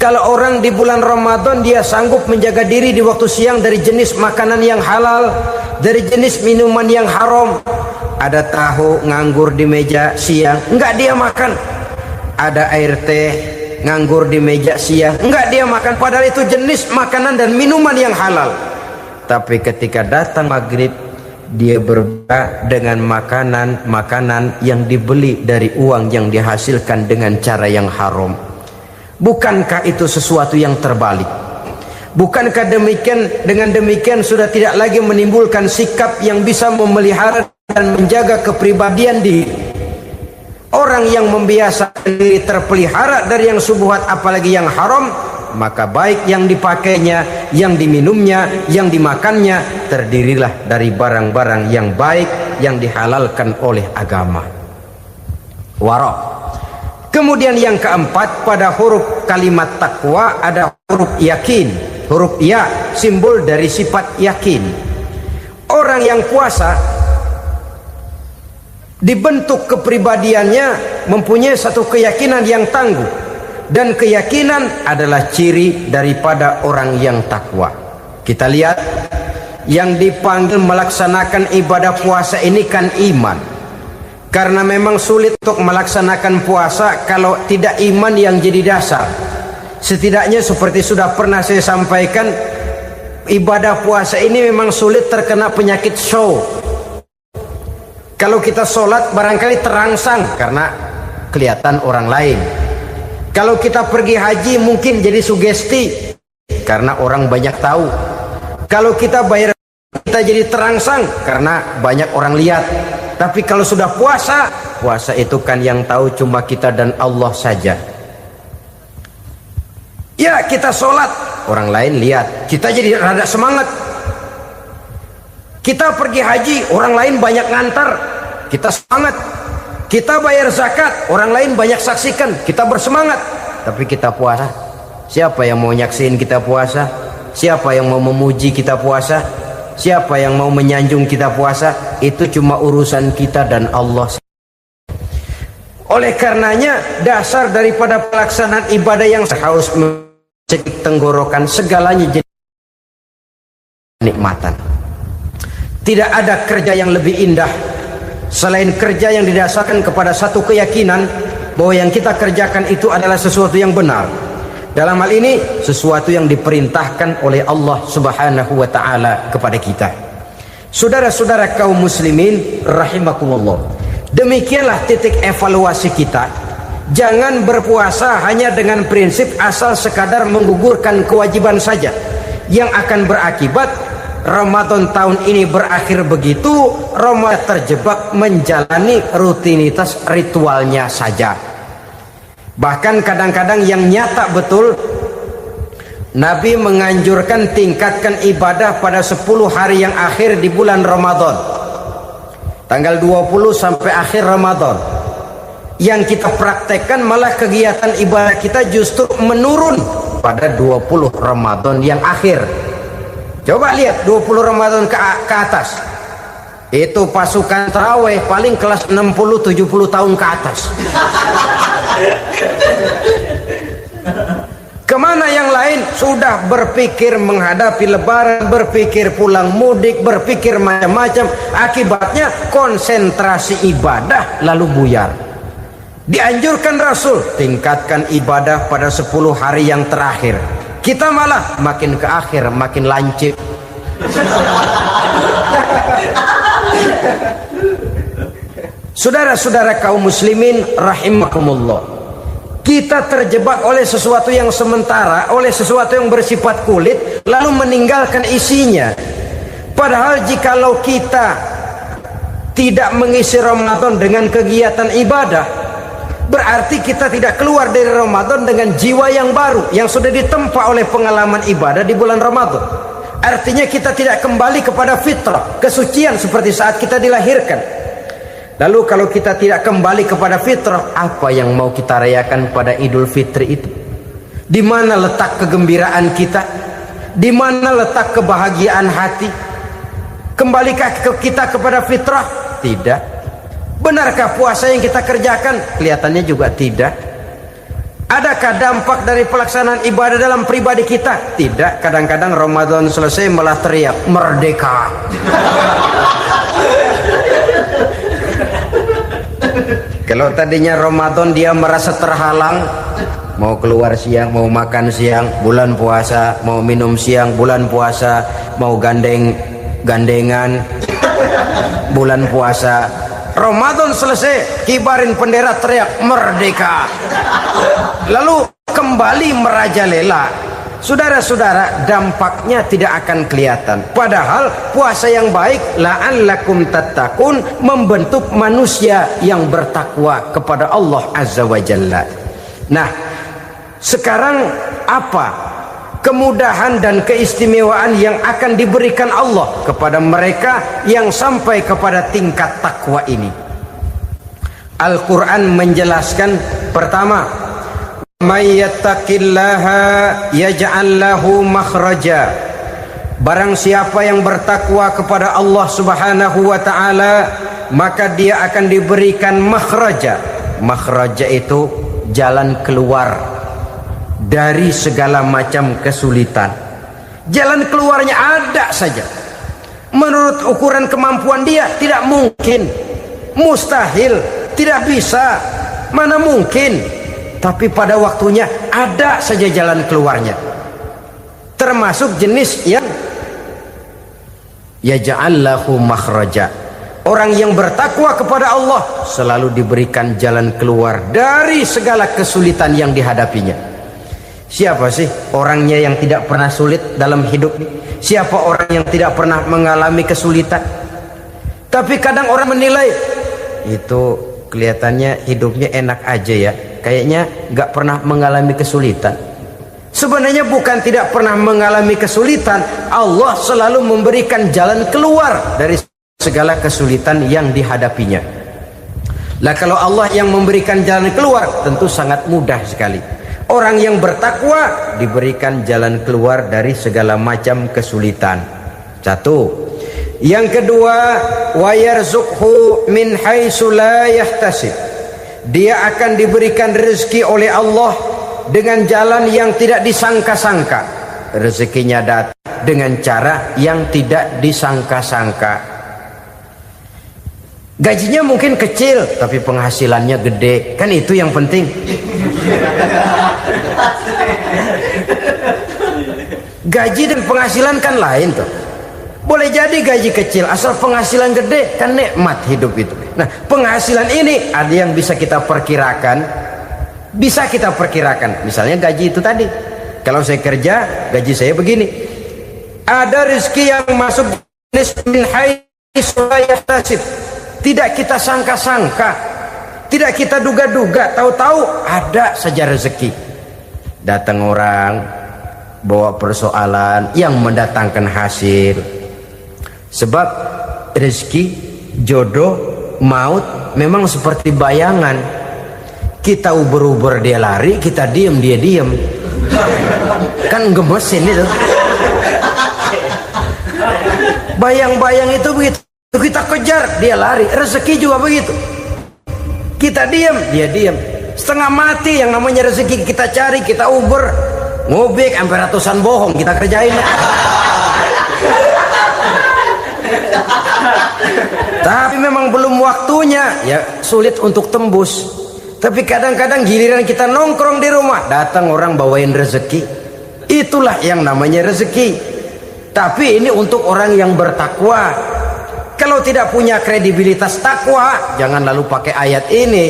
kalau orang di bulan Ramadan dia sanggup menjaga diri di waktu siang dari jenis makanan yang halal, dari jenis minuman yang haram. Ada tahu nganggur di meja siang, enggak dia makan. Ada air teh nganggur di meja siang, enggak dia makan. Padahal itu jenis makanan dan minuman yang halal. Tapi ketika datang maghrib, dia berbuka dengan makanan yang dibeli dari uang yang dihasilkan dengan cara yang haram. Bukankah itu sesuatu yang terbalik? Bukankah dengan demikian sudah tidak lagi menimbulkan sikap yang bisa memelihara dan menjaga kepribadian diri? Orang yang membiasakan diri terpelihara dari yang syubhat apalagi yang haram, maka baik yang dipakainya, yang diminumnya, yang dimakannya terdirilah dari barang-barang yang baik yang dihalalkan oleh agama. Wara. Kemudian yang keempat, pada huruf kalimat takwa ada huruf yakin. Huruf ya, simbol dari sifat yakin. Orang yang puasa dibentuk kepribadiannya mempunyai satu keyakinan yang tangguh, dan keyakinan adalah ciri daripada orang yang takwa. Kita lihat yang dipanggil melaksanakan ibadah puasa ini kan iman. Karena memang sulit untuk melaksanakan puasa kalau tidak iman yang jadi dasar. Setidaknya seperti sudah pernah saya sampaikan, ibadah puasa ini memang sulit terkena penyakit show. Kalau kita sholat barangkali terangsang karena kelihatan orang lain. Kalau kita pergi haji mungkin jadi sugesti karena orang banyak tahu. Kalau kita bayar kita jadi terangsang karena banyak orang lihat. Tapi kalau sudah puasa, puasa itu kan yang tahu cuma kita dan Allah saja. Ya, kita sholat, orang lain lihat, kita jadi rada semangat. Kita pergi haji, orang lain banyak ngantar, kita semangat. Kita bayar zakat, orang lain banyak saksikan, kita bersemangat. Tapi kita puasa, siapa yang mau nyaksiin kita puasa? Siapa yang mau memuji kita puasa? Siapa yang mau menyanjung kita puasa? Itu cuma urusan kita dan Allah. Oleh karenanya dasar daripada pelaksanaan ibadah yang harus mencegah tenggorokan segalanya jadi nikmatan. Tidak ada kerja yang lebih indah selain kerja yang didasarkan kepada satu keyakinan bahwa yang kita kerjakan itu adalah sesuatu yang benar. Dalam hal ini sesuatu yang diperintahkan oleh Allah Subhanahu wa taala kepada kita. Saudara-saudara kaum muslimin rahimakumullah. Demikianlah titik evaluasi kita. Jangan berpuasa hanya dengan prinsip asal sekadar menggugurkan kewajiban saja, yang akan berakibat Ramadan tahun ini berakhir begitu, Ramadan terjebak menjalani rutinitas ritualnya saja. Bahkan kadang-kadang yang nyata betul, Nabi menganjurkan tingkatkan ibadah pada 10 hari yang akhir di bulan Ramadan, tanggal 20 sampai akhir Ramadan. Yang kita praktekkan malah kegiatan ibadah kita justru menurun pada 20 Ramadan yang akhir. Coba lihat 20 Ramadan ke atas, itu pasukan tarawih paling kelas 60-70 tahun ke atas. Kemana Mana yang lain sudah berpikir menghadapi lebaran, berpikir pulang mudik, berpikir macam-macam. Akibatnya konsentrasi ibadah lalu buyar. Dianjurkan Rasul, tingkatkan ibadah pada 10 hari yang terakhir. Kita malah makin ke akhir makin lancip. Saudara-saudara kaum muslimin rahimakumullah, kita terjebak oleh sesuatu yang sementara, oleh sesuatu yang bersifat kulit, lalu meninggalkan isinya. Padahal jikalau kita tidak mengisi Ramadan dengan kegiatan ibadah, berarti kita tidak keluar dari Ramadan dengan jiwa yang baru, yang sudah ditempa oleh pengalaman ibadah di bulan Ramadan. Artinya kita tidak kembali kepada fitrah, kesucian seperti saat kita dilahirkan. Lalu kalau kita tidak kembali kepada fitrah, apa yang mau kita rayakan pada Idul Fitri itu? Di mana letak kegembiraan kita? Di mana letak kebahagiaan hati? Kembalikah kita kepada fitrah? Tidak. Benarkah puasa yang kita kerjakan? Kelihatannya juga tidak. Adakah dampak dari pelaksanaan ibadah dalam pribadi kita? Tidak. Kadang-kadang Ramadan selesai malah teriak merdeka. Kalau tadinya Ramadan dia merasa terhalang, mau keluar siang, mau makan siang, bulan puasa, mau minum siang, bulan puasa, mau gandengan, bulan puasa. Ramadan selesai, kibarin bendera, teriak merdeka. Lalu kembali merajalela. Saudara-saudara, dampaknya tidak akan kelihatan. Padahal puasa yang baik, la'allakum tattaqun, membentuk manusia yang bertakwa kepada Allah Azza wa Jalla. Nah, sekarang apa kemudahan dan keistimewaan yang akan diberikan Allah kepada mereka yang sampai kepada tingkat takwa ini? Al-Quran menjelaskan, pertama, may yattaqillaha yaj'al lahu makhraja. Barang siapa yang bertakwa kepada Allah Subhanahu wa taala, maka dia akan diberikan makhraja. Makhraja itu jalan keluar dari segala macam kesulitan. Jalan keluarnya ada saja. Menurut ukuran kemampuan dia tidak mungkin, mustahil, tidak bisa, mana mungkin. Tapi pada waktunya ada saja jalan keluarnya. Termasuk jenis yang yaj'al lahu makhraja. Orang yang bertakwa kepada Allah selalu diberikan jalan keluar dari segala kesulitan yang dihadapinya. Siapa sih orangnya yang tidak pernah sulit dalam hidup ini? Siapa orang yang tidak pernah mengalami kesulitan? Tapi kadang orang menilai, itu kelihatannya hidupnya enak aja ya, kayaknya nggak pernah mengalami kesulitan. Sebenarnya bukan tidak pernah mengalami kesulitan, Allah selalu memberikan jalan keluar dari segala kesulitan yang dihadapinya. Lah kalau Allah yang memberikan jalan keluar, tentu sangat mudah sekali. Orang yang bertakwa diberikan jalan keluar dari segala macam kesulitan. Satu. Yang kedua, wa yarzuqhu min haitsu la yahtasib. Dia akan diberikan rezeki oleh Allah dengan jalan yang tidak disangka-sangka. Rezekinya datang dengan cara yang tidak disangka-sangka. Gajinya mungkin kecil, tapi penghasilannya gede. Kan itu yang penting. Gaji dan penghasilan kan lain tuh. Boleh jadi gaji kecil, asal penghasilan gede, kan nikmat hidup itu. Nah, penghasilan ini ada yang bisa kita perkirakan. Bisa kita perkirakan. Misalnya gaji itu tadi. Kalau saya kerja, gaji saya begini. Ada rezeki yang masuk min haitsu la yahtasib. Tidak kita sangka-sangka. Tidak kita duga-duga. Tahu-tahu ada saja rezeki. Datang orang, bawa persoalan yang mendatangkan hasil. Sebab rezeki, jodoh, maut memang seperti bayangan. Kita uber-uber dia lari, kita diem dia diem. Kan gemesin itu. Bayang-bayang itu begitu. Kita kejar, dia lari. Rezeki juga begitu. Kita diem, dia diem. Setengah mati yang namanya rezeki kita cari, kita uber. ngubik sampai ratusan bohong kita kerjain. Tapi memang belum waktunya, ya sulit untuk tembus. Tapi kadang-kadang giliran kita nongkrong di rumah, datang orang bawain rezeki. Itulah yang namanya rezeki. Tapi ini untuk orang yang bertakwa. Kalau tidak punya kredibilitas takwa, jangan lalu pakai ayat ini.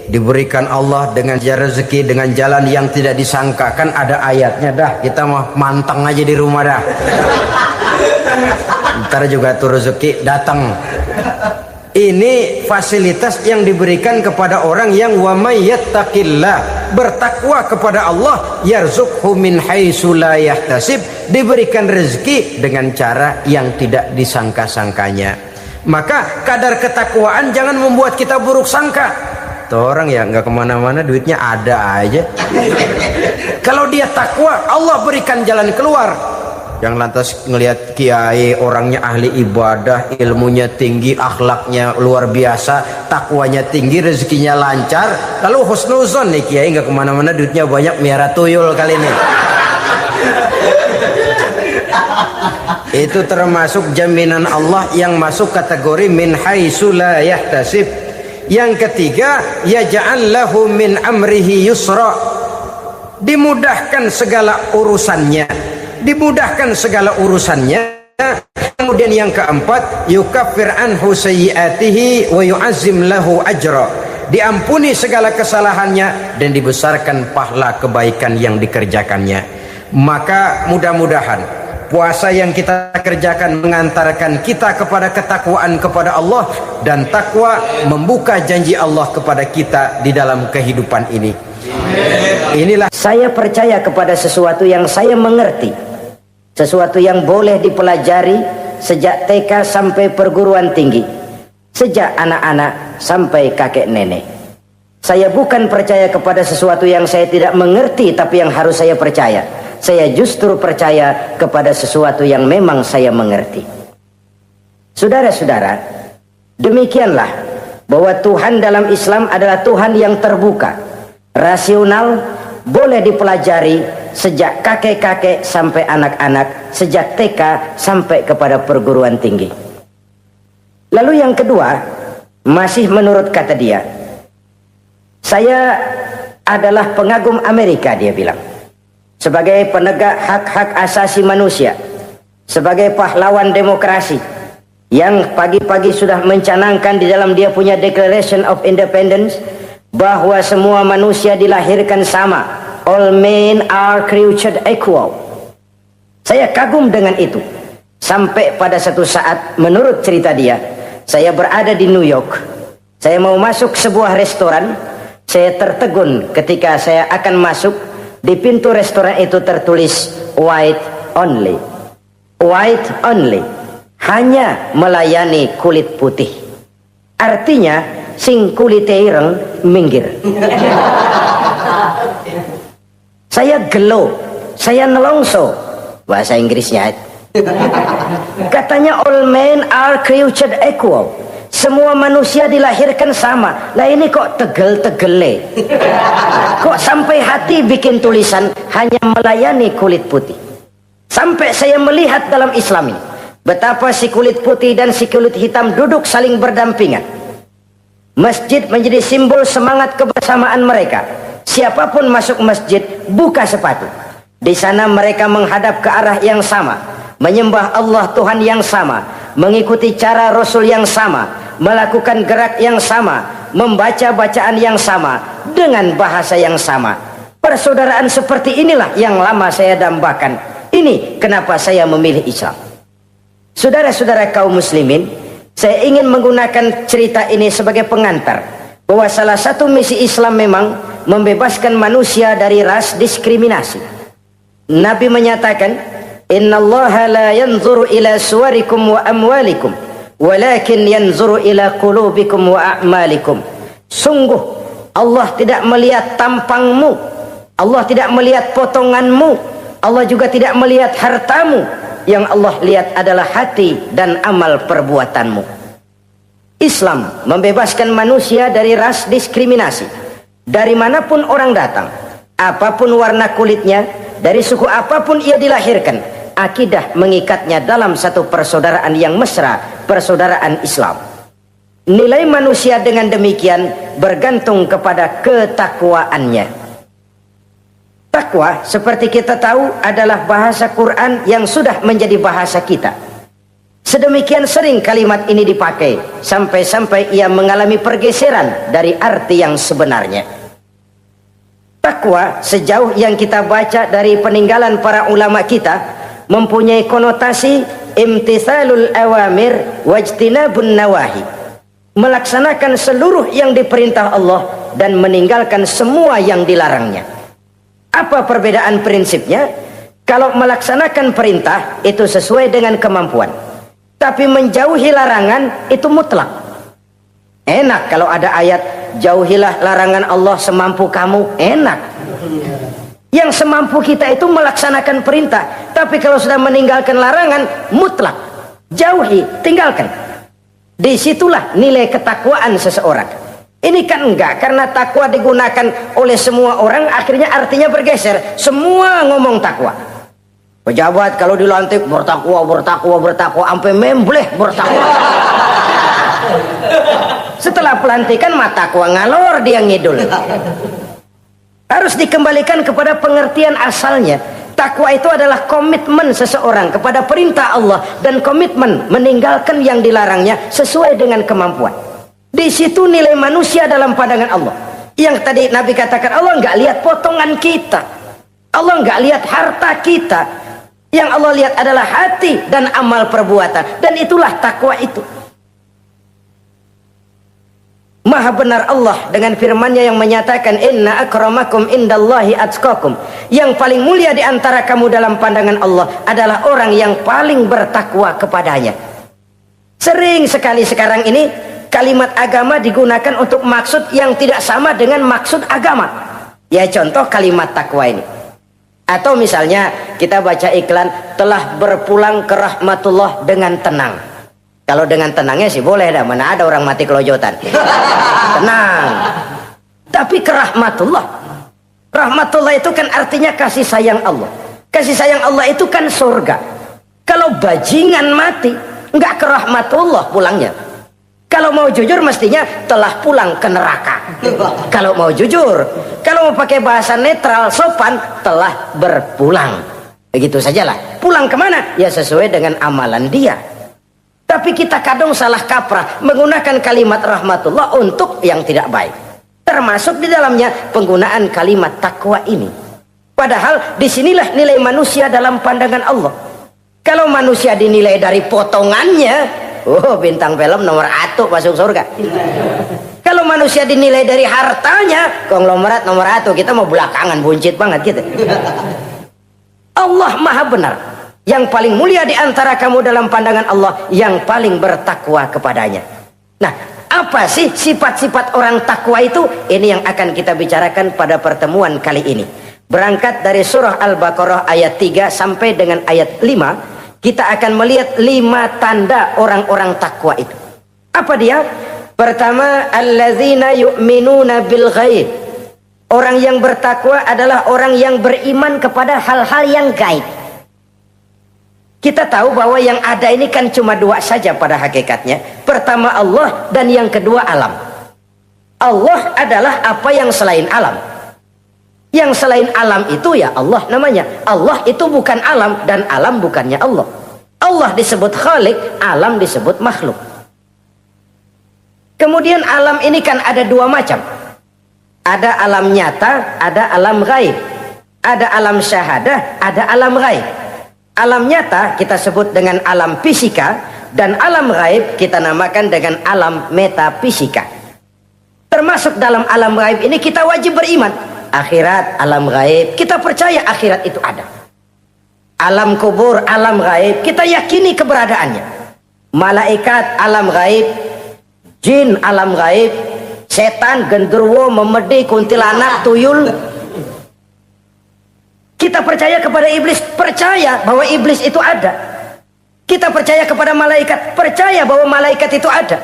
Diberikan Allah dengan rezeki dengan jalan yang tidak disangka. Kan ada ayatnya dah, kita mah manteng aja di rumah dah. Ntar juga tuh rezeki datang. Ini fasilitas yang diberikan kepada orang yang wa may yattaqillah, bertakwa kepada Allah, yarzuqhu min haitsu la yahtasib, diberikan rezeki dengan cara yang tidak disangka-sangkanya. Maka kadar ketakwaan jangan membuat kita buruk sangka. Tuh orang ya nggak kemana-mana, duitnya ada aja. Kalau dia takwa, Allah berikan jalan keluar. Yang lantas ngelihat kiai orangnya ahli ibadah, ilmunya tinggi, akhlaknya luar biasa, takwanya tinggi, rezekinya lancar, lalu husnuzon nih kiai nggak kemana-mana, duitnya banyak, miara tuyul kali ini. Itu termasuk jaminan Allah yang masuk kategori min haitsu la yahtasib. Yang ketiga, yaj'al lahu min amrihi yusra, dimudahkan segala urusannya. Dimudahkan segala urusannya. Kemudian yang keempat, yukaffir anhu sayyiatihi wa yu'azzim lahu ajra, diampuni segala kesalahannya dan dibesarkan pahala kebaikan yang dikerjakannya. Maka mudah-mudahan puasa yang kita kerjakan mengantarkan kita kepada ketakwaan kepada Allah, dan takwa membuka janji Allah kepada kita di dalam kehidupan ini. Inilah saya percaya kepada sesuatu yang saya mengerti, sesuatu yang boleh dipelajari sejak TK sampai perguruan tinggi, sejak anak-anak sampai kakek nenek. Saya bukan percaya kepada sesuatu yang saya tidak mengerti tapi yang harus saya percaya. Saya justru percaya kepada sesuatu yang memang saya mengerti. Saudara-saudara, demikianlah bahwa Tuhan dalam Islam adalah Tuhan yang terbuka, rasional, boleh dipelajari sejak kakek-kakek sampai anak-anak, sejak TK sampai kepada perguruan tinggi. Lalu yang kedua, masih menurut kata dia, saya adalah pengagum Amerika, dia bilang, sebagai penegak hak-hak asasi manusia, sebagai pahlawan demokrasi yang pagi-pagi sudah mencanangkan di dalam dia punya Declaration of Independence bahwa semua manusia dilahirkan sama, all men are created equal. Saya kagum dengan itu. Sampai pada satu saat, menurut cerita dia, saya berada di New York, saya mau masuk sebuah restoran, saya tertegun ketika saya akan masuk. Di pintu restoran itu tertulis white only, white only, hanya melayani kulit putih. Artinya sing kulite ireng minggir. Saya gelo, saya nelongso, bahasa Inggrisnya. Katanya all men are created equal, semua manusia dilahirkan sama. Lah ini kok tegel-tegele, kok sampai hati bikin tulisan hanya melayani kulit putih. Sampai saya melihat dalam Islam ini betapa si kulit putih dan si kulit hitam duduk saling berdampingan. Masjid menjadi simbol semangat kebersamaan mereka. Siapapun masuk masjid, buka sepatu. Di sana mereka menghadap ke arah yang sama, menyembah Allah Tuhan yang sama, mengikuti cara Rasul yang sama, melakukan gerak yang sama, membaca bacaan yang sama, dengan bahasa yang sama. Persaudaraan seperti inilah yang lama saya dambakan. Ini kenapa saya memilih Islam. Saudara-saudara kaum muslimin, saya ingin menggunakan cerita ini sebagai pengantar bahwa salah satu misi Islam memang membebaskan manusia dari ras diskriminasi. Nabi menyatakan, innallaha la yanzuru ila suwarikum wa amwalikum, walakin yanzuru ila qulubikum wa a'malikum. Sungguh Allah tidak melihat tampangmu, Allah tidak melihat potonganmu, Allah juga tidak melihat hartamu. Yang Allah lihat adalah hati dan amal perbuatanmu. Islam membebaskan manusia dari ras diskriminasi. Dari manapun orang datang, apapun warna kulitnya, dari suku apapun ia dilahirkan, akidah mengikatnya dalam satu persaudaraan yang mesra, persaudaraan Islam. Nilai manusia dengan demikian bergantung kepada ketakwaannya. Takwa seperti kita tahu adalah bahasa Quran yang sudah menjadi bahasa kita. Sedemikian sering kalimat ini dipakai sampai-sampai ia mengalami pergeseran dari arti yang sebenarnya. Takwa sejauh yang kita baca dari peninggalan para ulama kita mempunyai konotasi imtithalul awamir wajtinabun nawahi, melaksanakan seluruh yang diperintah Allah dan meninggalkan semua yang dilarangnya. Apa perbedaan prinsipnya? Kalau melaksanakan perintah itu sesuai dengan kemampuan, tapi menjauhi larangan itu mutlak. Enak kalau ada ayat jauhilah larangan Allah semampu kamu, enak. Yang semampu kita itu melaksanakan perintah, tapi kalau sudah meninggalkan larangan mutlak, jauhi, tinggalkan. Disitulah nilai ketakwaan seseorang. Ini kan enggak, karena takwa digunakan oleh semua orang, akhirnya artinya bergeser. Semua ngomong takwa. Pejabat kalau dilantik bertakwa, bertakwa, bertakwa, sampai membleh bertakwa. Setelah pelantikan takwa ngalor dia ngidul. Harus dikembalikan kepada pengertian asalnya. Takwa itu adalah komitmen seseorang kepada perintah Allah dan komitmen meninggalkan yang dilarangnya sesuai dengan kemampuan. Di situ nilai manusia dalam pandangan Allah. Yang tadi Nabi katakan, Allah nggak lihat potongan kita, Allah nggak lihat harta kita. Yang Allah lihat adalah hati dan amal perbuatan, dan itulah takwa itu. Maha benar Allah dengan firman-Nya yang menyatakan, inna akramakum indallahi atqakum. Yang paling mulia di antara kamu dalam pandangan Allah adalah orang yang paling bertakwa kepadanya. Sering sekali sekarang ini kalimat agama digunakan untuk maksud yang tidak sama dengan maksud agama. Ya contoh kalimat takwa ini. Atau misalnya kita baca iklan, telah berpulang ke rahmatullah dengan tenang. Kalau dengan tenangnya sih boleh dah, mana ada orang mati kelojotan. Tenang. Tapi ke rahmatullah. Rahmatullah itu kan artinya kasih sayang Allah. Kasih sayang Allah itu kan surga. Kalau bajingan mati, enggak ke rahmatullah pulangnya. Kalau mau jujur mestinya telah pulang ke neraka. Kalau mau jujur, kalau mau pakai bahasa netral sopan, telah berpulang. Begitu sajalah. Pulang kemana? Ya sesuai dengan amalan dia. Tapi kita kadang salah kaprah menggunakan kalimat rahmatullah untuk yang tidak baik. Termasuk di dalamnya penggunaan kalimat takwa ini. Padahal disinilah nilai manusia dalam pandangan Allah. Kalau manusia dinilai dari potongannya, oh bintang film nomor 1 masuk surga. Kalau manusia dinilai dari hartanya, konglomerat nomor 1, kita mau belakangan, buncit banget gitu. Allah maha benar. Yang paling mulia di antara kamu dalam pandangan Allah, yang paling bertakwa kepadanya. Nah, apa sih sifat-sifat orang takwa itu? Ini yang akan kita bicarakan pada pertemuan kali ini. Berangkat dari surah Al-Baqarah ayat 3 sampai dengan ayat 5, kita akan melihat 5 tanda orang-orang takwa itu. Apa dia? Pertama, allazina yu'minuna bil ghaib. Orang yang bertakwa adalah orang yang beriman kepada hal-hal yang gaib. Kita tahu bahwa yang ada ini kan cuma 2 saja pada hakikatnya. Pertama Allah, dan yang kedua alam. Allah adalah apa yang selain alam. Yang selain alam itu ya Allah namanya. Allah itu bukan alam, dan alam bukannya Allah. Allah disebut Khalik, alam disebut makhluk. Kemudian alam ini kan ada 2 macam. Ada alam nyata, ada alam gaib. Ada alam syahadah, ada alam gaib. Alam nyata kita sebut dengan alam fisika, dan alam gaib kita namakan dengan alam metafisika. Termasuk dalam alam gaib ini kita wajib beriman. Akhirat, alam gaib, kita percaya akhirat itu ada. Alam kubur, alam gaib, kita yakini keberadaannya. Malaikat, alam gaib. Jin, alam gaib. Setan, genderuwo, memedi, kuntilanak, tuyul. Kita percaya kepada iblis, percaya bahwa iblis itu ada. Kita percaya kepada malaikat, percaya bahwa malaikat itu ada.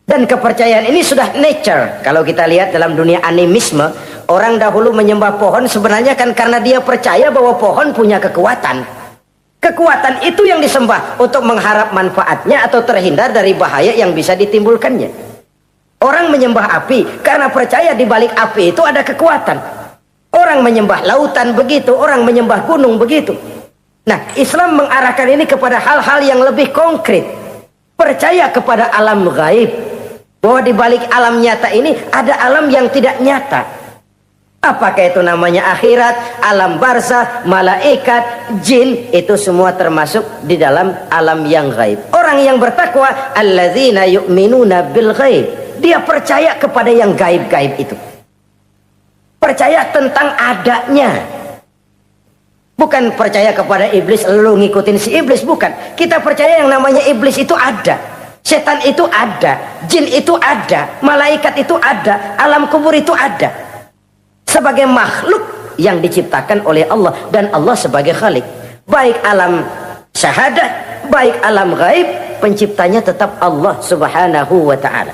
Dan kepercayaan ini sudah nature. Kalau kita lihat dalam dunia animisme, Orang dahulu menyembah pohon sebenarnya kan karena dia percaya bahwa pohon punya kekuatan. Kekuatan itu yang disembah untuk mengharap manfaatnya atau terhindar dari bahaya yang bisa ditimbulkannya. Orang menyembah api karena percaya di balik api itu ada kekuatan. Orang menyembah lautan begitu, orang menyembah gunung begitu. Nah, Islam mengarahkan ini kepada hal-hal yang lebih konkret. Percaya kepada alam gaib, bahwa di balik alam nyata ini ada alam yang tidak nyata. Apakah itu namanya akhirat, alam barzah, malaikat, jin, itu semua termasuk di dalam alam yang gaib. Orang yang bertakwa, alladzina yu'minuna bil ghaib, dia percaya kepada yang gaib-gaib itu. Percaya tentang adanya. Bukan percaya kepada iblis, lalu ngikutin si iblis, bukan. Kita percaya yang namanya iblis itu ada, setan itu ada, jin itu ada, malaikat itu ada, alam kubur itu ada. Sebagai makhluk yang diciptakan oleh Allah, dan Allah sebagai khalik. Baik alam syahadat, baik alam gaib, penciptanya tetap Allah subhanahu wa ta'ala.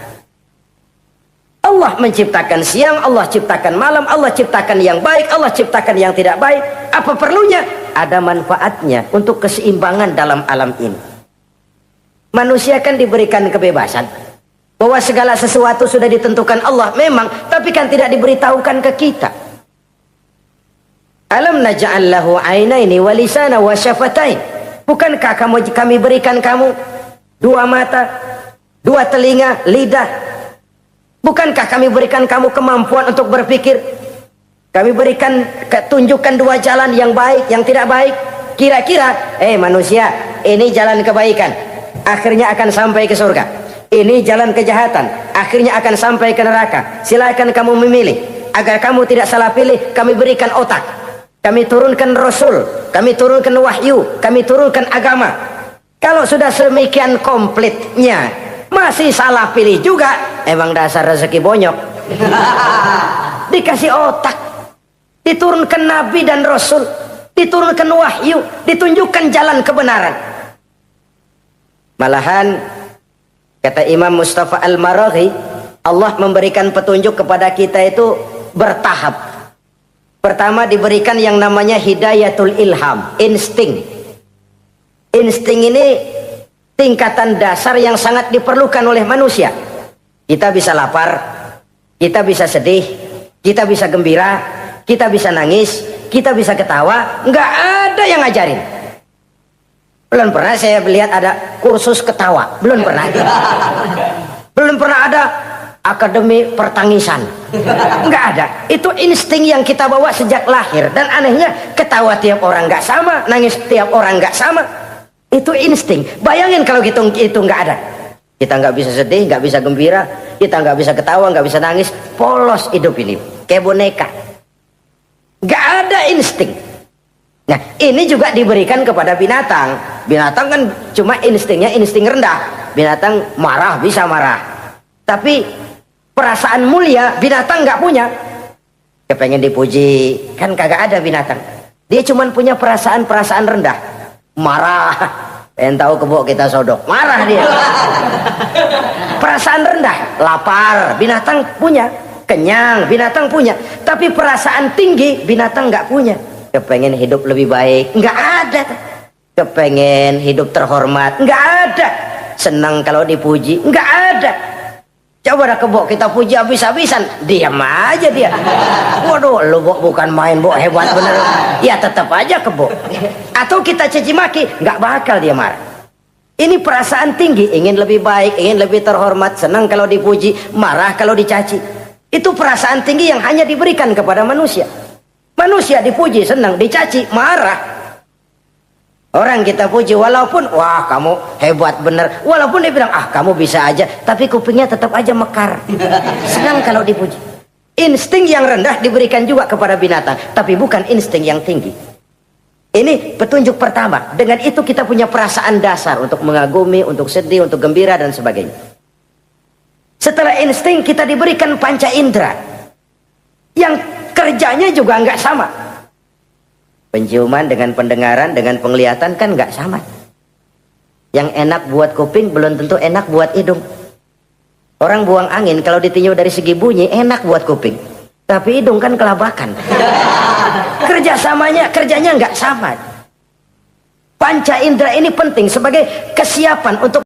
Allah menciptakan siang, Allah ciptakan malam, Allah ciptakan yang baik, Allah ciptakan yang tidak baik. Apa perlunya? Ada manfaatnya untuk keseimbangan dalam alam ini. Manusia kan diberikan kebebasan, bahwa segala sesuatu sudah ditentukan Allah memang, tapi kan tidak diberitahukan ke kita. Alam naj'al lahu 'ainaini wa lisana wa syafatain. Bukankah kami berikan kamu dua mata, dua telinga, lidah? Bukankah kami berikan kamu kemampuan untuk berpikir? Kami berikan tunjukkan dua jalan, yang baik, yang tidak baik. Kira-kira, manusia, ini jalan kebaikan, akhirnya akan sampai ke surga. Ini jalan kejahatan, akhirnya akan sampai ke neraka. Silakan kamu memilih. Agar kamu tidak salah pilih, kami berikan otak, kami turunkan rasul, kami turunkan wahyu, kami turunkan agama. Kalau sudah sedemikian komplitnya masih salah pilih juga, emang dasar rezeki bonyok. Dikasih otak, diturunkan nabi dan rasul, diturunkan wahyu, ditunjukkan jalan kebenaran. Malahan kata Imam Mustafa Al-Maraghi, Allah memberikan petunjuk kepada kita itu bertahap. Pertama diberikan yang namanya hidayatul ilham, insting. Insting ini tingkatan dasar yang sangat diperlukan oleh manusia. Kita bisa lapar, kita bisa sedih, kita bisa gembira, kita bisa nangis, kita bisa ketawa. Nggak ada yang ngajarin. Belum pernah saya melihat ada kursus ketawa, belum pernah. Belum pernah ada akademi pertangisan, nggak ada. Itu insting yang kita bawa sejak lahir. Dan anehnya, ketawa tiap orang nggak sama, nangis tiap orang nggak sama. Itu insting. Bayangin kalau itu nggak ada, kita nggak bisa sedih, nggak bisa gembira, kita nggak bisa ketawa, nggak bisa nangis. Polos hidup ini, kayak boneka. Nggak ada insting. Nah, ini juga diberikan kepada binatang. Binatang kan cuma instingnya insting rendah. Binatang marah bisa marah, tapi perasaan mulia binatang nggak punya. Kepengen dipuji kan kagak ada binatang. Dia cuma punya perasaan-perasaan rendah. Marah, pengen tahu kebo kita sodok, marah dia. Perasaan rendah, lapar binatang punya, kenyang binatang punya, tapi perasaan tinggi binatang nggak punya. Kepengen hidup lebih baik, nggak ada. Kepengen hidup terhormat, nggak ada. Senang kalau dipuji, nggak ada. Coba dah kebo kita puji habis-habisan, diam aja dia. Waduh, lu bukan main, hebat bener. Ya tetap aja kebo. Atau kita caci maki, nggak bakal dia marah. Ini perasaan tinggi, ingin lebih baik, ingin lebih terhormat, senang kalau dipuji, marah kalau dicaci. Itu perasaan tinggi yang hanya diberikan kepada manusia. Manusia dipuji senang, dicaci marah. Orang kita puji walaupun wah kamu hebat bener, walaupun dia bilang ah kamu bisa aja, tapi kupingnya tetap aja mekar. Senang kalau dipuji. Insting yang rendah diberikan juga kepada binatang, tapi bukan insting yang tinggi. Ini petunjuk pertama. Dengan itu kita punya perasaan dasar untuk mengagumi, untuk sedih, untuk gembira dan sebagainya. Setelah insting kita diberikan panca indera yang kerjanya juga nggak sama. Penciuman dengan pendengaran dengan penglihatan kan nggak sama. Yang enak buat kuping belum tentu enak buat hidung. Orang buang angin kalau ditinjau dari segi bunyi enak buat kuping, Tapi hidung kan kelabakan. Kerjanya nggak sama. Panca indera ini penting sebagai kesiapan untuk